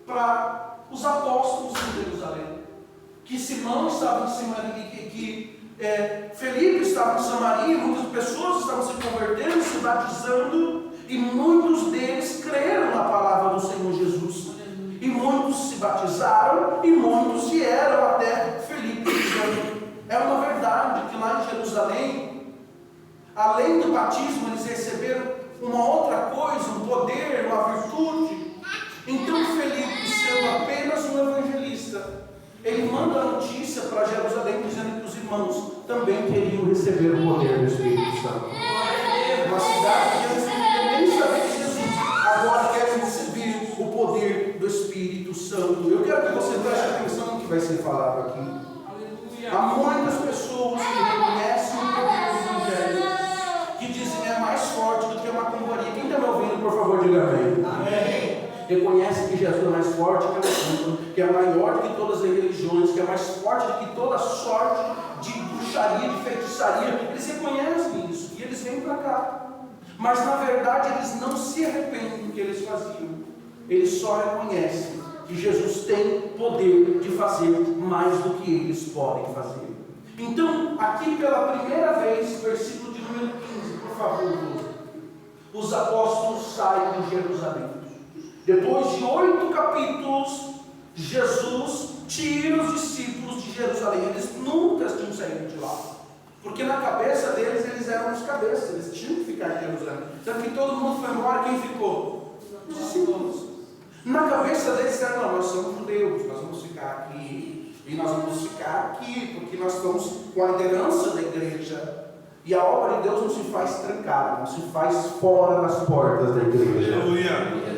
para os apóstolos em Jerusalém, que Simão estava em Samaria, que Felipe estava em Samaria, muitas pessoas estavam se convertendo, se batizando, e muitos deles creram na palavra manda a notícia para Jerusalém, dizendo que os irmãos também queriam receber o poder do Espírito Santo. Uma cidade que eles não queriam nem saber de Jesus, agora querem receber o poder do Espírito Santo. Eu quero que você preste atenção no que vai ser falado aqui. Há muitas pessoas que reconhecem o poder do Evangelho, que dizem é mais forte do que a macumbaria. Quem está me ouvindo, por favor, diga amém. Amém. Reconhece que Jesus é mais forte que a macumba, que é maior do que todas as religiões, que é mais forte do que toda sorte de bruxaria, de feitiçaria. Eles reconhecem isso e eles vêm para cá. Mas na verdade eles não se arrependem do que eles faziam. Eles só reconhecem que Jesus tem poder de fazer mais do que eles podem fazer. Então, aqui pela primeira vez, versículo de número 15, por favor, os apóstolos saem de Jerusalém. Depois de 8 capítulos, Jesus tira os discípulos de Jerusalém. Eles nunca tinham saído de lá. Porque na cabeça deles, eles eram os cabeças. Eles tinham que ficar em Jerusalém. Tanto que todo mundo foi embora, quem ficou? Os discípulos. Na cabeça deles, disseram, não, nós somos judeus, nós vamos ficar aqui. E nós vamos ficar aqui, porque nós estamos com a liderança da igreja. E a obra de Deus não se faz trancada, não se faz fora das portas da igreja.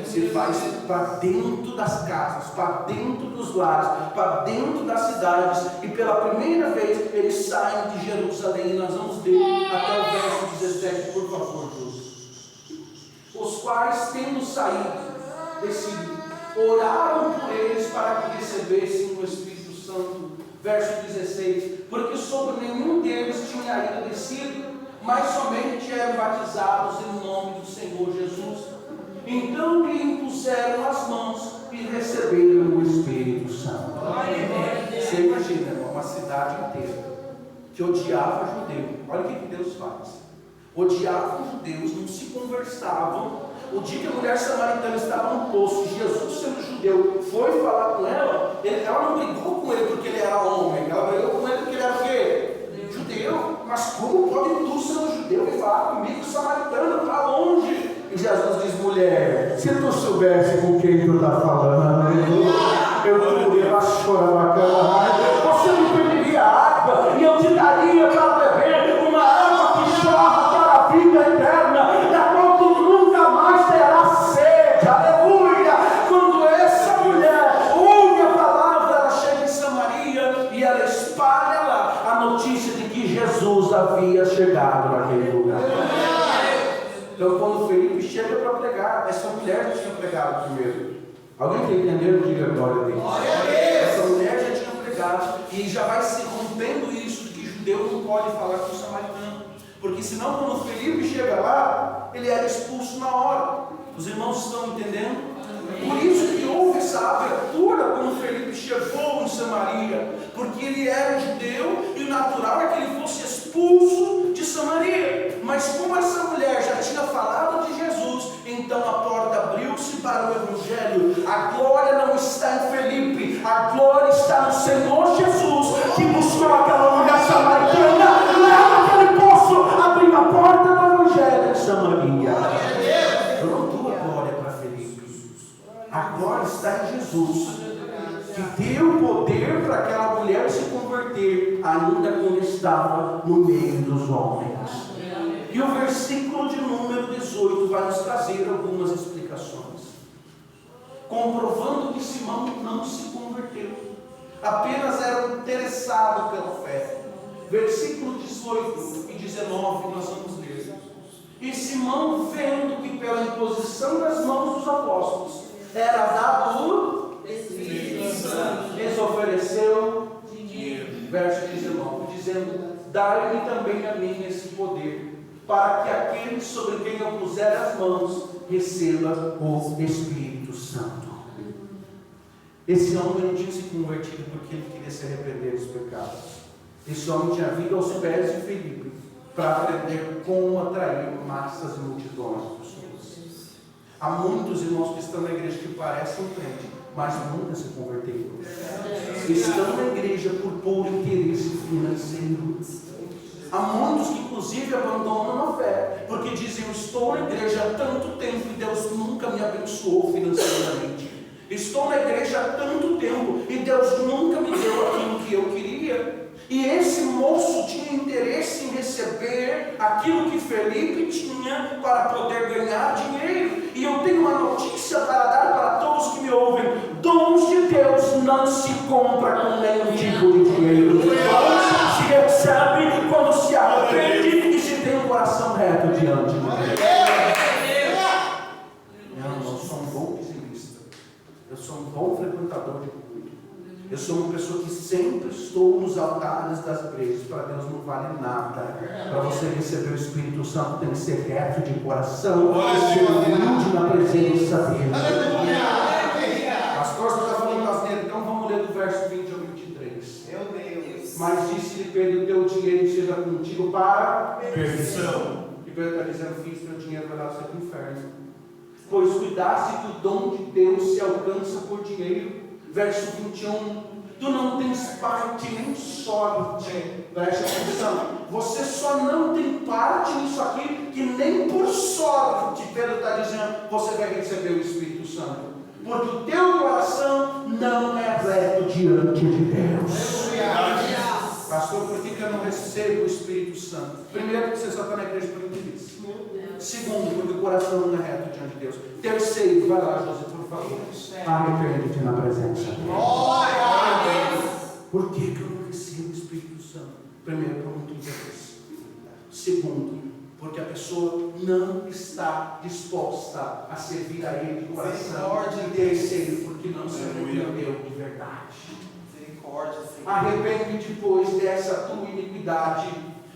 Se faz para dentro das casas, para dentro dos lares, para dentro das cidades. E pela primeira vez eles saem de Jerusalém. E nós vamos ler até o verso 17, por favor, Jesus. Os quais, tendo saído, oraram por eles para que recebessem o Espírito Santo. Verso 16, porque sobre nenhum deles tinha ainda descido, mas somente eram batizados em nome do Senhor Jesus. Então lhe impuseram as mãos e receberam o Espírito Santo. Você imagina, irmão, uma cidade inteira que odiava judeu. Olha o que Deus faz. Odiavam judeus, não se conversavam. O dia que a mulher samaritana estava no poço, Jesus, sendo judeu, foi falar com ela, ela não brigou com ele porque ele era homem, ela brigou com ele porque ele era o quê? Judeu. Mas como pode tu, sendo judeu, vir falar comigo, samaritano, para longe? E Jesus diz, mulher, se tu soubesse com quem tu está falando, eu poderia chorar bacana, você me pediria água e eu te daria para beber uma água que chorra para a vida eterna, da qual tu nunca mais terá sede. Aleluia! Quando essa mulher ouve a palavra, ela chega em Samaria e ela espalha lá a notícia de que Jesus havia chegado naquele lugar. Então, quando Felipe chega para pregar, essa mulher já tinha pregado primeiro. Alguém está entendendo? Diga glória a Deus. Essa mulher já tinha pregado e já vai se rompendo isso de que judeu não pode falar com o samaritano. Porque senão, quando Felipe chega lá, ele era expulso na hora. Os irmãos estão entendendo? Por isso que houve essa abertura quando Felipe chegou em Samaria. Porque ele era judeu e o natural é que ele fosse expulso de Samaria. Mas como essa mulher já tinha falado de Jesus, então a porta abriu-se para o Evangelho. A glória não está em Felipe, a glória está no Senhor Jesus, que buscou aquela mulher samaritana, leva aquele poço, abriu a porta do Evangelho em Samaria. Não tua glória para Felipe, a glória está em Jesus, que deu poder para aquela mulher se converter, ainda quando estava no meio dos homens. E o versículo de número 18 vai nos trazer algumas explicações, comprovando que Simão não se converteu, apenas era interessado pela fé. Versículo 18 e 19 nós vamos ler. E Simão, vendo que pela imposição das mãos dos apóstolos era dado o Espírito Santo, lhes ofereceu dinheiro. Verso 19, dizendo, dai-me também a mim esse poder, para que aquele sobre quem eu puser as mãos receba o Espírito Santo. Esse homem não tinha se convertido porque ele queria se arrepender dos pecados. Esse homem tinha vindo aos pés de Felipe para aprender como atrair massas e multidões de pessoas. Há muitos irmãos que estão na igreja que parecem crentes, mas nunca se converteram. Estão na igreja por puro interesse financeiro. Há muitos que inclusive abandonam a fé, porque dizem, eu estou na igreja há tanto tempo e Deus nunca me abençoou financeiramente. Estou na igreja há tanto tempo e Deus nunca me deu aquilo que eu queria. E esse moço tinha interesse em receber aquilo que Felipe tinha para poder ganhar dinheiro. E eu tenho uma notícia para dar para todos que me ouvem: dons de Deus não se compra com nenhum tipo de dinheiro. Dons se recebe quando se arrepende e se tem um coração reto diante de Deus. Eu sou um bom dizimista. Eu sou um bom frequentador de culto. Eu sou uma pessoa que sempre estou nos altares das igrejas. Para Deus não vale nada. Para você receber o Espírito Santo tem que ser reto de coração, ser humilde na presença dele. Pastor, você está falando asneira, então vamos ler do verso 20 ao 23. Meu Deus. Mas disse-lhe Pedro: teu dinheiro seja contigo para perdição. E Pedro está dizendo: fiz teu dinheiro vai dar para o inferno. Pois cuidaste que o dom de Deus se alcança por dinheiro. Verso 21, tu não tens parte nem sorte. Preste atenção, você só não tem parte nisso aqui, que nem por sorte, Pedro está dizendo, você vai receber o Espírito Santo. Porque o teu coração não é reto diante de Deus. Pastor, por que eu não recebo o Espírito Santo? Primeiro, porque você só está na igreja por interesse. Segundo, porque o coração não é reto diante de Deus. Terceiro, vai lá, José, por favor. Arrepende-te na presença de Deus. Por que eu não recebo o Espírito Santo? Primeiro, por muito interesse. Segundo, porque a pessoa não está disposta a servir a Ele de coração. E terceiro, porque não se arrependeu de verdade. Arrepende depois dessa tua iniquidade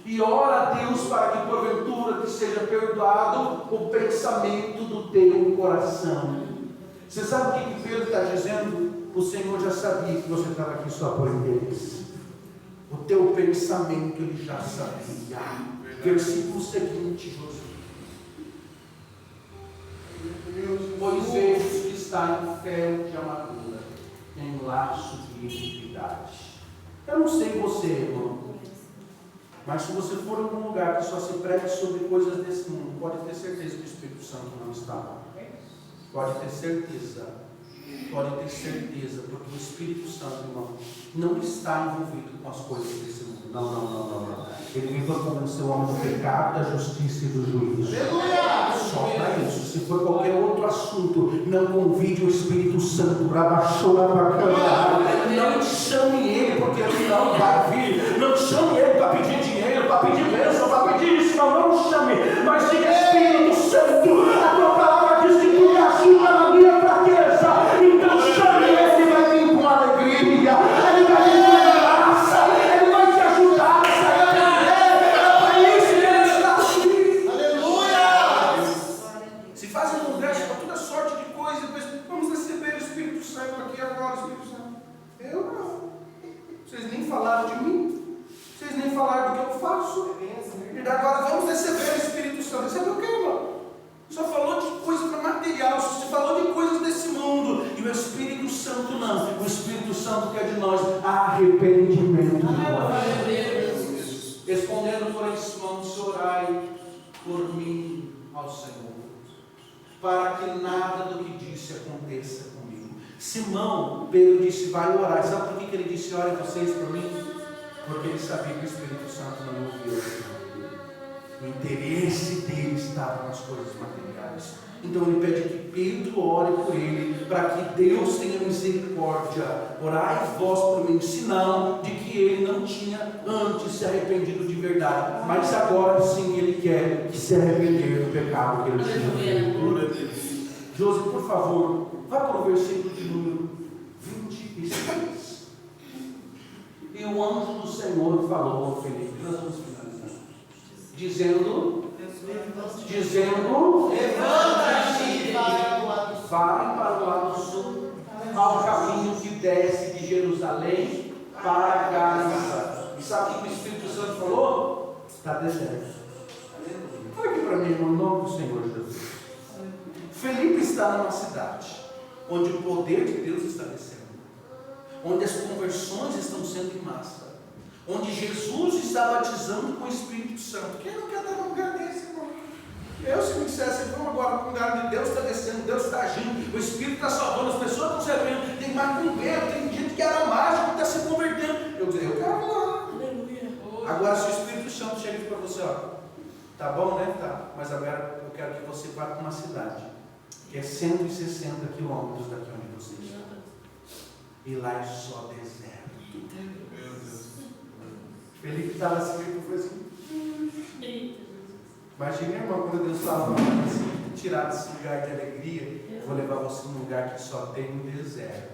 e ora a Deus para que porventura te seja perdoado o pensamento do teu coração. Você sabe o que Pedro está dizendo? O Senhor já sabia que você estava aqui só por interesse. O teu pensamento Ele já sabia. Versículo seguinte, José. Pois vejo que está em ferro de amargura, em laço de iniquidade. Eu não sei você, irmão, mas se você for em algum lugar que só se pregue sobre coisas desse mundo, pode ter certeza que o Espírito Santo não está lá. Pode ter certeza. Pode ter certeza, porque o Espírito Santo, irmão, não está envolvido com as coisas desse mundo. Não. Ele vem para convencer o homem do pecado, da justiça e do juízo. Só para isso. Se for qualquer outro assunto, não convide o Espírito Santo para baixar para cantar. Não chame ele, porque ele não vai vir. Não chame ele para pedir dinheiro, para pedir bênção, para pedir isso. Não chame. Mas diga: Espírito Santo, a tua palavra diz que tu me ajuda na minha fraqueza. Então chame ele, ele vai vir com alegria. Ele vai vir com graça. Ele vai te ajudar a sair da para isso que ele está aqui. Aleluia! Se fazem congresso para toda sorte de coisa, depois vamos receber o Espírito Santo aqui agora, o Espírito Santo. Eu não. Vocês nem falaram de mim. Vocês nem falaram do que eu faço. E agora vamos receber o Espírito Santo. Receber o quê, irmão? Só falou de coisa material, só falou de coisas desse mundo. E o Espírito Santo não. O Espírito Santo quer de nós arrependimento de nós. Respondendo, porém, Simão, se orai por mim ao Senhor, para que nada do que disse aconteça comigo. Simão, Pedro disse: vai orar. Sabe por que ele disse: orem vocês por mim? Porque ele sabia que o Espírito Santo não me ouvia. O interesse dele estava nas coisas materiais. Então ele pede que Pedro ore por ele, para que Deus tenha misericórdia. Orai vós por mim, sinal de que ele não tinha antes se arrependido de verdade, mas agora sim ele quer se arrepender do pecado que ele tinha feito. Josi, por favor, vá para o versículo de número 26. E o anjo do Senhor falou ao Felipe, nós vamos finalizar, dizendo, levanta-te, vai para o lado sul, ao caminho que desce de Jerusalém para Gaza. E sabe o que o Espírito Santo falou? Está deserto. Olha aqui para mim, irmão, em nome do Senhor Jesus. Felipe está numa cidade onde o poder de Deus está descendo, onde as conversões estão sendo em massa, onde Jesus está batizando com o Espírito Santo. Quem não quer estar num lugar desse, irmão? Eu, se me dissesse, vamos agora para um lugar onde Deus está descendo, Deus está agindo, o Espírito está salvando, as pessoas estão se Agora, se o Espírito Santo chega para você, ó, tá bom, né? Tá, mas agora eu quero que você vá para uma cidade que é 160 quilômetros daqui onde você está. E lá é só deserto. Meu Deus. Felipe estava assim, ele foi assim. Imagina, irmão, quando Deus estava falando assim, tirar desse lugar de alegria, vou levar você num lugar que só tem um deserto.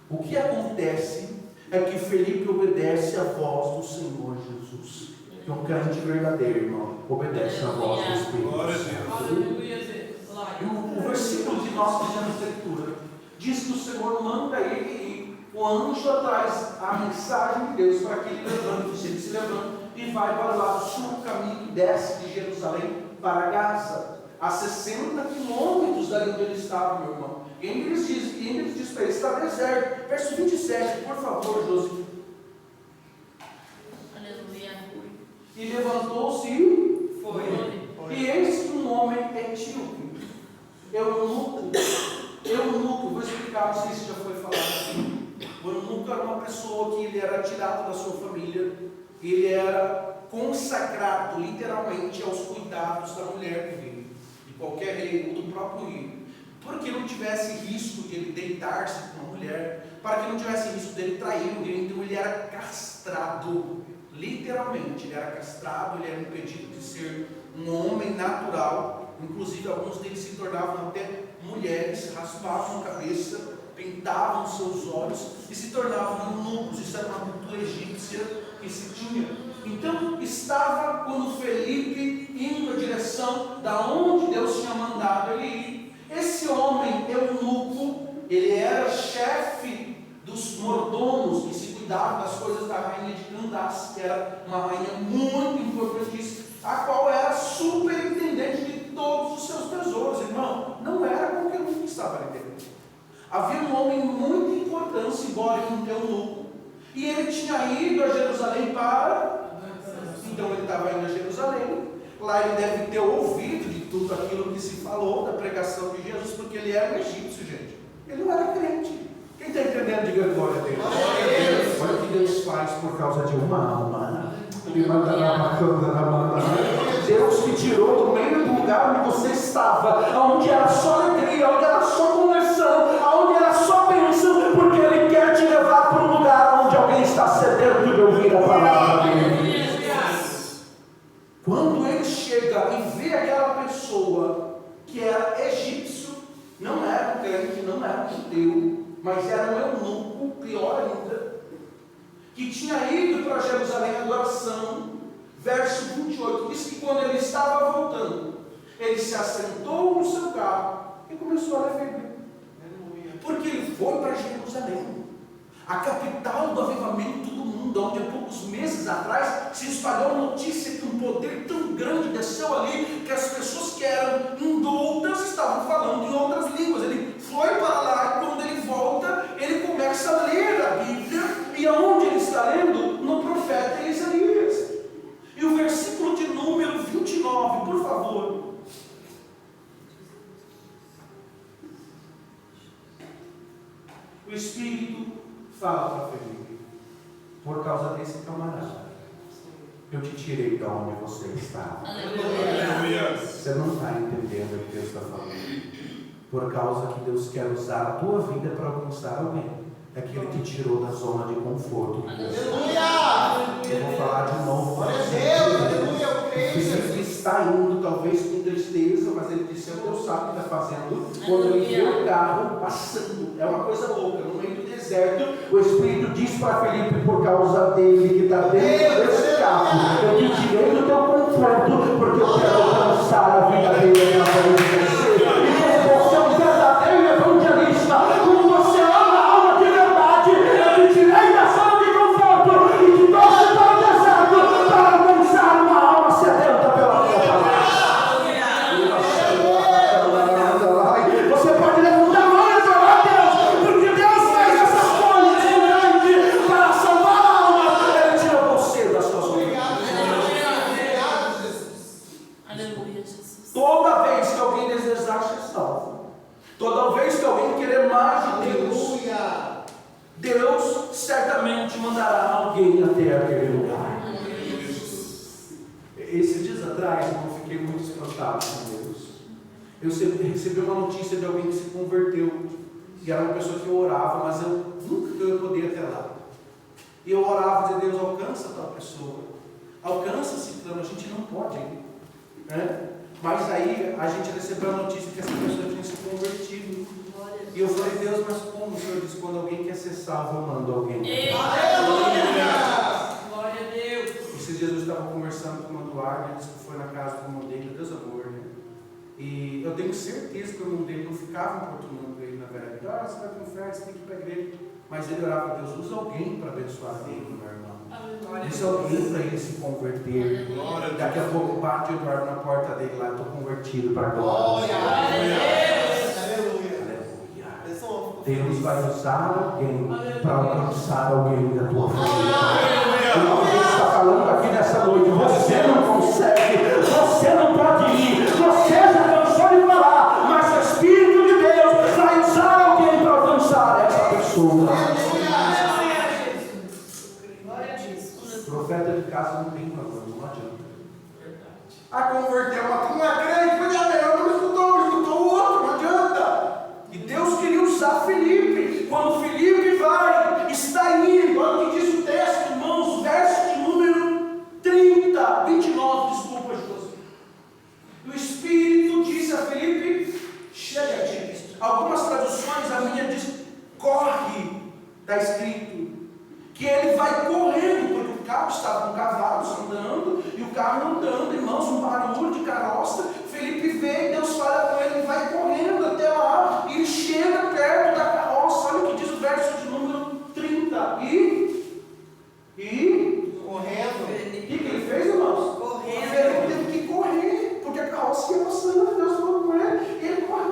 O que acontece é que Felipe obedece à voz do Senhor Jesus. Que um crente verdadeiro, irmão, obedece à voz do Espírito Glória a Santo. Aleluia. E o versículo que nós fizemos leitura diz que o Senhor manda ele ir, o anjo atrás a mensagem de Deus para que ele levante, ele se levanta e vai para o lado sul, o caminho que desce de Jerusalém para Gaza, a 60 quilômetros dali onde ele estava, meu irmão. E ainda eles dizem para ele, está deserto. Verso 27, por favor, Josi. Aleluia. E levantou-se e Foi. E eis que um homem etíope, eunuco, vou explicar, não sei se já foi falado aqui. O eunuco era uma pessoa que ele era tirado da sua família, ele era consagrado literalmente aos cuidados da mulher do rei, de qualquer rei ou do próprio rei, para que não tivesse risco de ele deitar-se com uma mulher, para que não tivesse risco dele trair o rei. Então ele era castrado, literalmente, ele era castrado, ele era impedido de ser um homem natural. Inclusive alguns deles se tornavam até mulheres, raspavam a cabeça, pintavam seus olhos e se tornavam eunucos. Isso era uma cultura egípcia que se tinha. Então estava quando Felipe indo na direção da onde Deus tinha mandado ele ir. Esse homem eunuco, ele era chefe dos mordomos que se cuidavam das coisas da rainha de Candace, que era uma rainha muito importantíssima, a qual era superintendente de todos os seus tesouros, irmão. Não era qualquer um que estava ali dentro. Havia um homem muito importante, embora ele não tenha eunuco, e ele tinha ido a Jerusalém para... Então ele estava indo a Jerusalém, lá ele deve ter ouvido de tudo aquilo que se falou da pregação de Jesus, porque ele era um egípcio, gente. Ele não era crente. Quem está entendendo, diga glória a Deus. Olha o que Deus faz por causa de uma alma. Deus te tirou do meio do lugar onde você estava, onde era só alegria, onde era só conversão, onde era só bênção, porque Ele quer te levar para um lugar onde alguém está sedento de ouvir a palavra dele. Quando ele chega e vê aquela pessoa que era egípcio, não era um crente, não era um judeu, mas era um eunuco, pior ainda, que tinha ido para Jerusalém em adoração, verso 28, diz que quando ele estava voltando, ele se assentou no seu carro e começou a ler. Porque ele foi para Jerusalém, a capital do avivamento do mundo, onde há poucos meses atrás se espalhou a notícia que um poder tão grande desceu ali, que as pessoas que eram indoutas estavam falando em outras línguas. Ele foi para lá e quando ele volta, ele começa a ler a Bíblia, e aonde ele está lendo? No profeta Isaías. E o versículo de número 29, por favor. O Espírito fala para Felipe: por causa desse camarada, eu te tirei de onde você estava. Aleluia. Você não está entendendo o que Deus está falando. Por causa que Deus quer usar a tua vida para alcançar alguém. É que Ele te tirou da zona de conforto. Eu vou falar de novo. Felipe está indo, talvez com tristeza, mas ele disse: Deus sabe o que está fazendo. Quando ele vê o carro passando, é uma coisa louca, no meio do deserto, o Espírito diz para Felipe: por causa dele que está dentro desse carro, eu te tirei do teu conforto, porque eu quero alcançar a vida dele na frente de você. E como você é um verdadeiro evangelista, como você ama a alma de verdade, eu te tirei da zona de conforto e te trouxe para o deserto para alcançar uma alma sedenta pela minha palavra. Você pode levantar a mão e falar: Deus, porque Deus fez essas coisas grandes para salvar a alma. Ele tirou você das suas obrigações. Aleluia, Jesus. Toda vez que alguém Eu recebi uma notícia de alguém que se converteu. E era uma pessoa que eu orava, mas eu nunca eu podia até lá. E eu orava, dizia, Deus, alcança tal pessoa. Alcança Ciclano, a gente não pode ir. Né? Mas aí a gente recebeu a notícia que essa pessoa tinha se convertido. E eu falei, Deus, mas como? O Senhor disse, quando alguém quer ser salvo, eu mando alguém. Aleluia! Glória a Deus! Esses dias eu estava conversando com o irmão Eduardo, ele disse que foi na casa do irmão dele, Deus amor, né? E eu tenho certeza que o irmão dele não ficava importunando ele na vera vida. Ah, você vai com fé, você tem que ir para a igreja. Mas ele orava a Deus, usa alguém para abençoar ele, meu irmão. Usa alguém para ele se converter. Glória. Daqui a pouco bate o Eduardo na porta dele lá, estou convertido para a Glória. glória. Aleluia. Deus vai usar alguém para alcançar alguém da tua família. O que Deus está falando aqui nessa noite, você não consegue, você não pode ir, você já cansou de falar, mas o Espírito de Deus vai usar alguém para alcançar essa pessoa. Profeta de casa não tem problema, não adianta. A converter não é crente, mas não escutou o outro, não adianta. E Deus queria usar Felipe. Quando Felipe vai, está indo, olha o que diz o texto, irmãos, verso de número 29, desculpa, José. O Espírito disse a Felipe, chega-te. Algumas traduções, a minha diz, corre, está escrito, que ele vai correndo, porque o carro estava com cavalos andando, e o carro andando, irmãos, um barulho de carroça. Felipe vê, Deus fala com ele, vai correndo até lá, e ele chega perto da carroça. Olha o que diz o verso de número 30. Correndo. O que ele fez, irmãos? Correndo. Felipe teve que correr, porque a carroça ia passando, Deus falou com ele, e ele corre.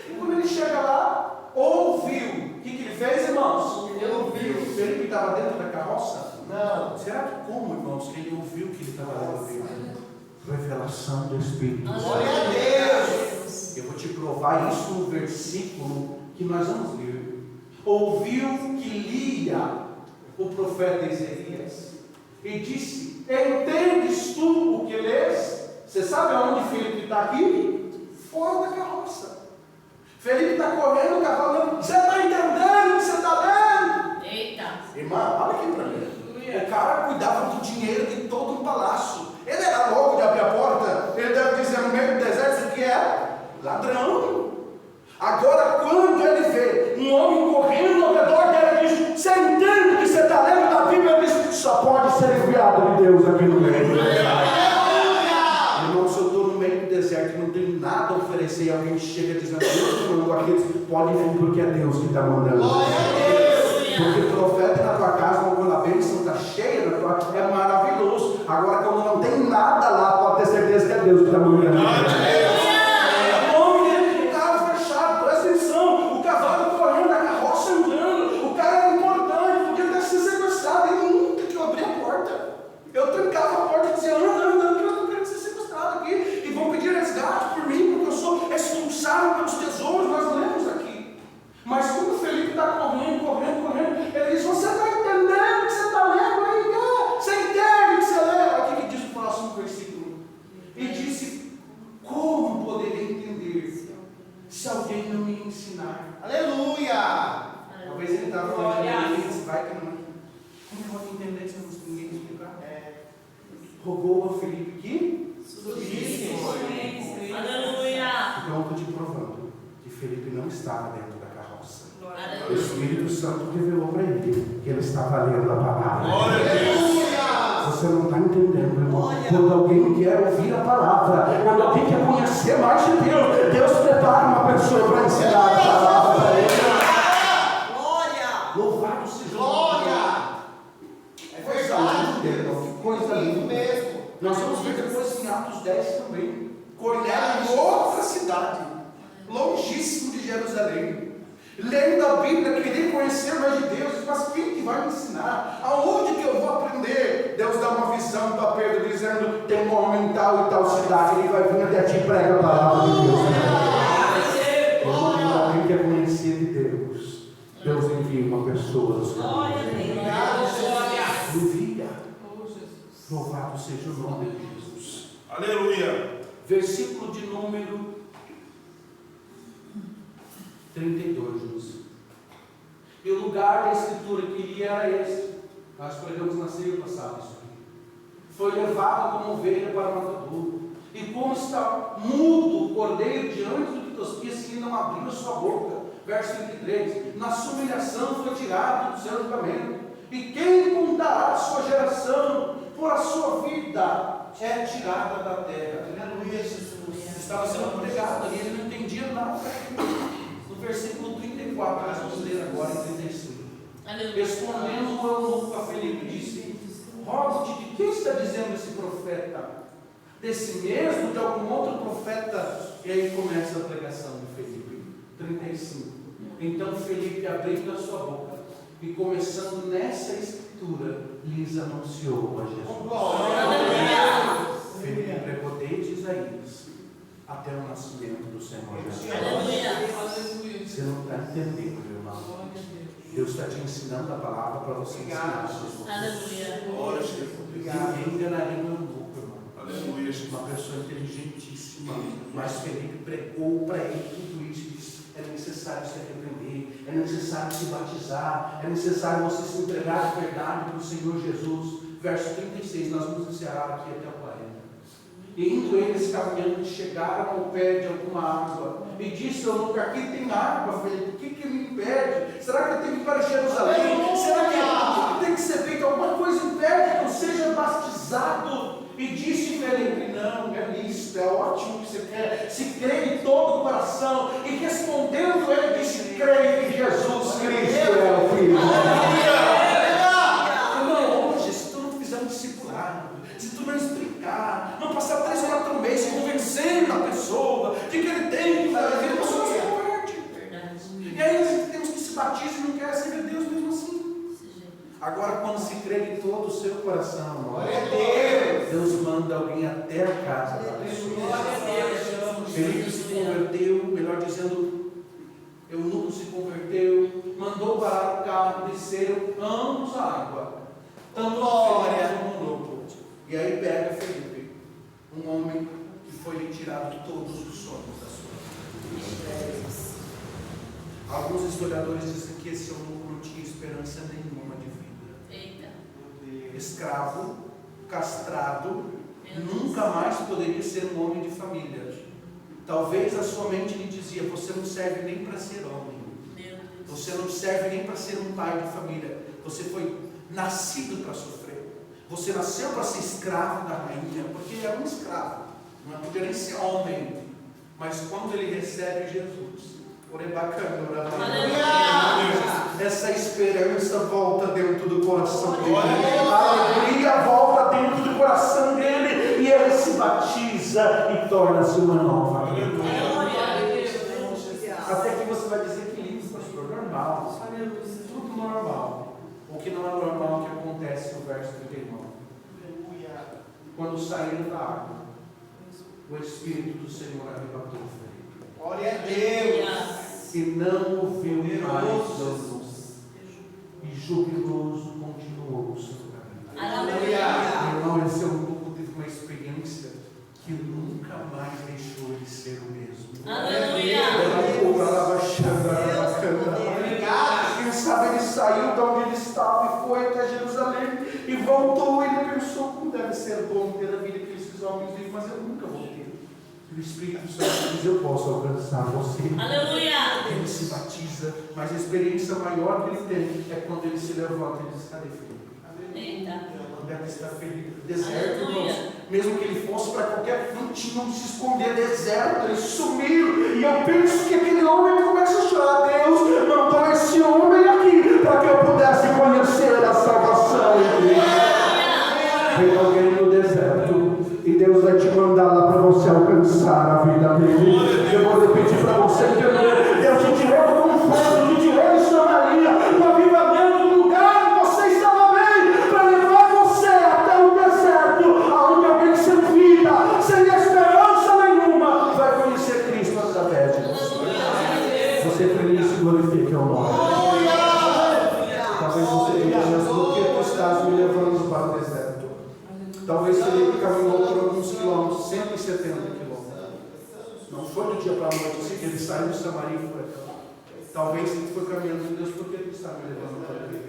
E quando ele chega lá, ouviu. O que ele fez, irmãos? Ele ouviu. Felipe estava dentro da carroça? Não. Será que como, irmãos, que ele ouviu que ele estava dentro? Revelação do Espírito. Glória a Deus. Eu vou te provar isso no versículo que nós vamos ler. Ouviu que lia o profeta Isaías e disse, entendes tu o que lês? Você sabe aonde Felipe está aqui? Fora da carroça. Felipe está correndo, o cavalo. Você está entendendo o que você está lendo? Eita! Irmã, olha aqui para mim. O cara cuidava do dinheiro de todo o palácio. Ele era louco de abrir a porta. Ele deve dizer no meio do deserto, isso aqui é ladrão. Agora, quando ele vê um homem correndo ao redor dele, ele diz, você entende que você está lendo da Bíblia? Ele diz, só pode ser enviado de Deus aqui no meio. Irmão, se eu estou no meio do deserto e não tenho nada a oferecer, e alguém chega dizendo, Deus mandou aqui, pode vir porque é Deus que está mandando. Porque o profeta na tua casa, quando a bênção está cheia, é maravilhoso. Agora, quando não tem nada lá, pode ter certeza que é Deus que está mandando. O homem dentro do carro fechado, presta atenção. O cavalo correndo, a carroça andando. O cara era importante, podia ter sido sequestrado. Ele nunca que eu abri a porta. Eu trancava a porta e dizia, anda, que eu não quero ser sequestrado aqui. E vão pedir resgate por mim, porque eu sou expulsado pelos tesouros. Nós lemos aqui. Mas quando o Felipe está correndo, ele diz, você está entendendo o que você está lendo aí? Você entende o que você lê? Olha o que diz o próximo versículo. E disse, como poderia entender se alguém não me ensinar? Aleluia. Talvez ele estava falando, ele disse, vai que não. Como eu vou entender se ninguém me explicar? Rogou a Felipe que subisse. Aleluia! Então eu estou te provando que Felipe não estava dentro da carroça. O Aleluia! Espírito Santo revelou para ele que ele estava lendo a palavra. Glória a Deus. Você não está entendendo, irmão. Quando alguém quer ouvir a palavra, quando alguém quer conhecer mais de Deus, Deus prepara uma pessoa para ensinar a palavra para ele. Glória. Louvado seja Glória. É verdade. Que coisa linda mesmo. Nós vamos ver depois em Atos 10 também. Cornélio em outra cidade, longíssimo de Jerusalém, lendo a Bíblia, queria conhecer mais de Deus, mas quem que vai me ensinar? Aonde que eu vou aprender? Deus dá uma visão para Pedro, dizendo, tem um homem em tal e tal cidade, ele vai vir até ti e prega a palavra de Deus. Quando alguém quer conhecer de Deus, Deus envia uma pessoa dos caminhos. Envia. Louvado seja o nome de Jesus. Aleluia. Versículo de número 32, Júlio. E o lugar da escritura que iria era esse. Nós pregamos na ceia passada isso aqui. Foi levado como ovelha para o matadouro. E como está mudo o cordeiro diante do que tospia, se ele não abriu a sua boca. Verso 23. Na sua humilhação foi tirado do seu julgamento. E quem contará a sua geração? Por a sua vida é tirada da terra. Aleluia, Jesus. Estava sendo pregado ali, ele não entendia nada. No versículo 34, nós vamos ler agora em 35. Respondendo o eunuco a Felipe, disse: rogo-te, de quem está dizendo esse profeta? Desse mesmo, de algum outro profeta? E aí começa a pregação de Felipe. 35. Então Felipe, abrindo a sua boca e começando nessa escritura, lhes anunciou a Jesus. Felipe pregou desde Isaías até o nascimento do Senhor Jesus. Você não está entendendo, meu irmão. Deus está te ensinando a palavra para você ensinar as pessoas. Ninguém enganaria meu irmão, irmão. Uma pessoa inteligentíssima, mas Felipe pregou para ele tudo isso. Disse: é necessário se arrepender, é necessário se batizar, é necessário você se entregar de verdade para o Senhor Jesus. Verso 36, nós vamos encerrar aqui até o 40. E indo eles caminhando, chegaram ao pé de alguma água. E disse ao eunuco: aqui tem água, Felipe, o que me impede? Será que eu tenho que ir para Jerusalém? Será que tem que ser feito alguma coisa impede que eu seja batizado? E disse Felipe: não, é lícito, é ótimo que você quer, se crê de todo o coração. E respondendo ele, disse: creio que Jesus Cristo é o Filho. Irmão, hoje, se tu não fizer um discipulado, se tu não explicar, não passar 3 horas por mês convencendo a pessoa de que ele tem que fazer, a pessoa não se converte. E aí temos que se batizar e não quer servir Deus mesmo assim. Agora, quando se crê de todo o seu coração, Deus manda alguém até a casa da pessoa. Felipe se converteu, melhor dizendo, eunuco se converteu, mandou parar o carro, desceram ambos a água, tanto glória como o eunuco. E aí pega Felipe, um homem que foi lhe tirado todos os sonhos da sua vida. Alguns historiadores dizem que esse eunuco não tinha esperança nenhuma de vida. Escravo, castrado, nunca mais poderia ser um homem de família. Talvez a sua mente lhe dizia: você não serve nem para ser homem, você não serve nem para ser um pai de família, você foi nascido para sofrer, você nasceu para ser escravo da rainha, porque ele era um escravo, não podia nem ser homem. Mas quando ele recebe Jesus, essa esperança volta dentro do coração dele, a alegria volta dentro do coração dele, e ele se batiza e torna-se uma nova criatura. Até que você vai dizer: que lindo, pastor, normal, tudo normal. O que não é normal é o que acontece no verso 39. Quando saíram da água, o Espírito do Senhor arrebatou Felipe. Glória a Deus. E não ouviu mais Jesus. E jubiloso continuou o seu caminho. Aleluia. Irmão, esse eunuco teve uma experiência que nunca mais deixou de ser o mesmo. Aleluia. Quem sabe ele saiu de onde ele estava e foi até Jerusalém e voltou. Ele pensou: como deve ser bom ter a vida que esses homens vivem, mas eu nunca voltei. E o Espírito Santo diz: eu posso alcançar você. Aleluia. Ele se batiza, mas a experiência maior que ele tem é quando ele se levanta e diz: cadê Felipe? Onde é que está Felipe? Deserto, irmãos. Mesmo que ele fosse para qualquer, não tinha onde se esconder, deserto, ele sumiu. E eu penso que aquele homem começa a chorar: Deus mandou esse homem aqui para que eu pudesse conhecer a salvação. Vem alguém no deserto e Deus vai te mandar lá para você alcançar a vida dele. Eu vou repetir para você entender: Deus te tirou do conforto, te tirou de Samaria, do avivamento, do lugar que você estava bem, para levar você até o deserto, aonde alguém sem vida, sem esperança nenhuma, vai conhecer Cristo através de você. Você feliz e glorifique ao nome. Talvez você diga: Jesus, por que tu estás me levando para o deserto? Talvez Felipe caminhou por alguns quilômetros, 170 quilômetros. Não foi do dia para a noite, ele saiu de Samaria e foi até lá. Talvez você foi caminhando com Deus, por que tu está me levando para aqui?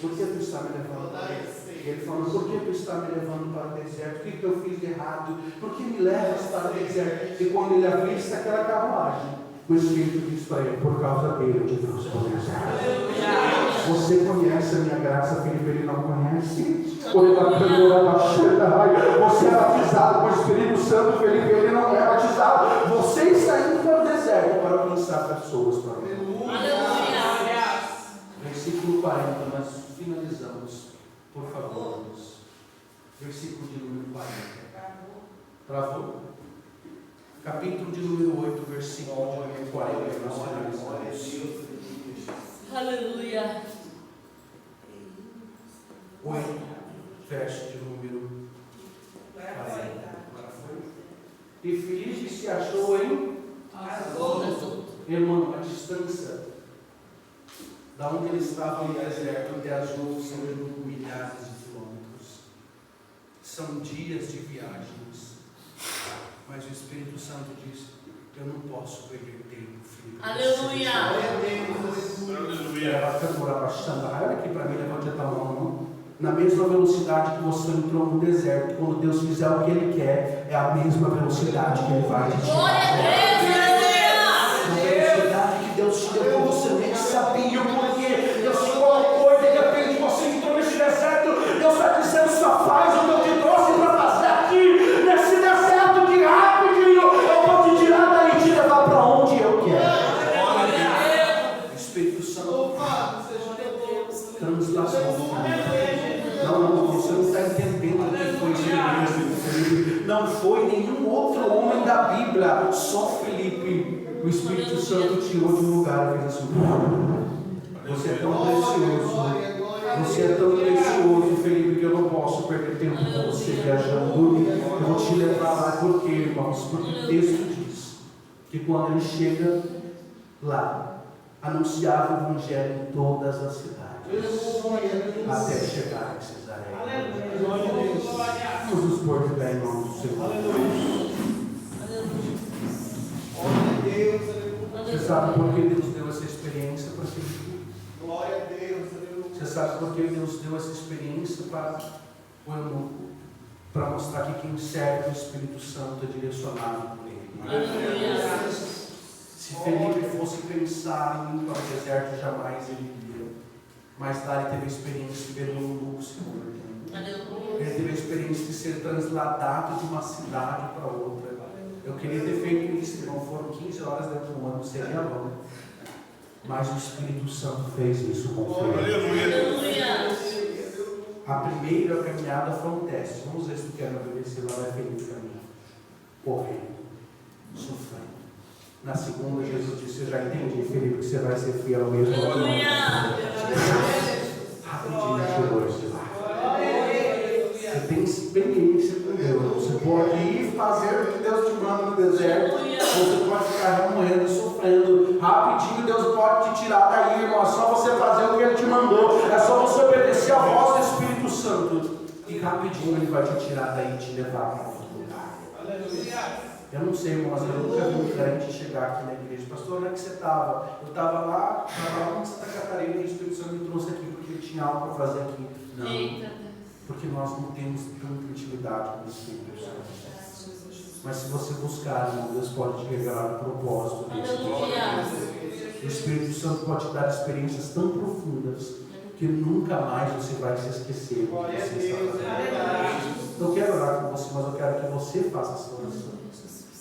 Por que tu está me levando para aqui? Ele falou, por que tu está me levando para o deserto? O que eu fiz de errado? Por que me levas para o deserto? E quando ele avista aquela carruagem, o Espírito diz para ele, por causa dele eu te trouxe para o deserto. Você conhece a minha graça, Felipe, ele não conhece. Você é batizado com o Espírito Santo, Felipe, ele não é batizado. Você está indo para o deserto para alcançar pessoas para ele. Versículo 40, nós finalizamos. Por favor, versículo de número 40. Travou? Capítulo de número 8, versículo de número 40. Nós finalizamos. Aleluia. 8, verso de número 40. E Filipe se achou em irmão, a distância da onde ele estava no deserto até as outras são milhares de quilômetros. São dias de viagens. Mas o Espírito Santo diz: eu não posso perder tempo, filho. Aleluia. Olha aqui para mim, levante a tua mão. Na mesma velocidade que você entrou no deserto, quando Deus fizer o que Ele quer, é a mesma velocidade que Ele vai te tirar. Glória a Deus. A velocidade que Deus te deu, você nem sabia o porquê. Deus te colocou e de repente você entrou nesse deserto. Deus está dizendo: só faz o que eu te trouxe para fazer aqui, nesse deserto de rapidinho. Eu vou te tirar daí e te levar para onde eu quero. Espírito Santo, translação. Não, você não está entendendo o que foi Felipe. Não foi nenhum outro homem da Bíblia, só Felipe. O Espírito Santo tirou de um lugar e fez assim: você é tão precioso, você é tão precioso, Felipe, que eu não posso perder tempo com você viajando. Eu vou te levar lá, por quê, irmãos? Porque o texto diz que quando ele chega lá, anunciava o Evangelho em todas as cidades, até chegar em Cesareia. Vamos nos pôr de pé em nome do Senhor. Você sabe por que Deus deu essa experiência para Felipe? Glória a Deus. Você sabe por que Deus deu essa experiência para o eunuco? Para mostrar que quem serve o Espírito Santo é direcionado por Ele. Se Felipe fosse pensar em ir para o deserto, jamais ele iria. Mas lá ele teve a experiência de ver um eunuco se convertendo. Ele teve a experiência de ser transladado de uma cidade para outra. Eu queria ter feito isso, não foram 15 horas dentro do ônibus, seria bom. Mas o Espírito Santo fez isso com Felipe. A primeira caminhada foi um teste. Vamos ver se tu quer obedecer. Lá vai Felipe caminhando, correndo, sofrendo. Na segunda, Jesus disse: eu já entendi, Felipe, que você vai ser fiel mesmo. Rapidinho chegou esse lá. Você tem experiência com Deus. Você pode ir fazer o que Deus te manda no deserto. Você pode ficar remoendo e sofrendo. Rapidinho Deus pode te tirar daí, irmão. É só você fazer o que Ele te mandou. É só você obedecer a voz do Espírito Santo. E rapidinho Ele vai te tirar daí e te levar para outro lugar. Eu não sei, irmão, mas eu nunca vi um crente chegar aqui na igreja. Pastor, onde é que você estava? Eu estava lá em Santa Catarina e o Espírito Santo me trouxe aqui porque Ele tinha algo para fazer aqui. Não. Porque nós não temos tanta intimidade com o Espírito Santo. Mas se você buscar, irmão, Deus pode te revelar o propósito desse. O Espírito Santo pode te dar experiências tão profundas que nunca mais você vai se esquecer do que você está fazendo. Eu quero orar com você, mas eu quero que você faça essa oração.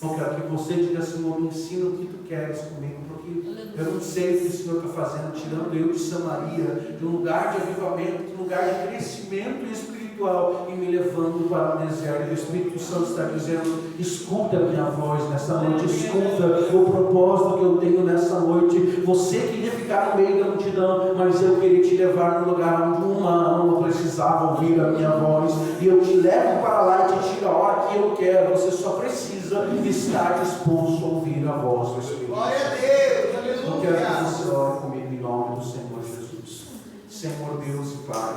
Eu quero que você diga: Senhor, me ensina o que tu queres comigo, porque eu não sei o que o Senhor está fazendo, tirando eu de Samaria, de um lugar de avivamento, de um lugar de crescimento espiritual, e me levando para o deserto. O Espírito Santo está dizendo: escuta a minha voz nessa noite, escuta o propósito que eu tenho nessa noite. Você queria ficar no meio da multidão, mas eu queria te levar no lugar onde uma alma precisava ouvir a minha voz, e eu te levo para lá e te tiro a hora que eu quero. Você só precisa estar disposto a ouvir a voz do Espírito Santo. Glória a Deus. Aleluia. Eu quero que você ore comigo em nome do Senhor Jesus. Senhor Deus e Pai,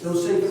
eu sei que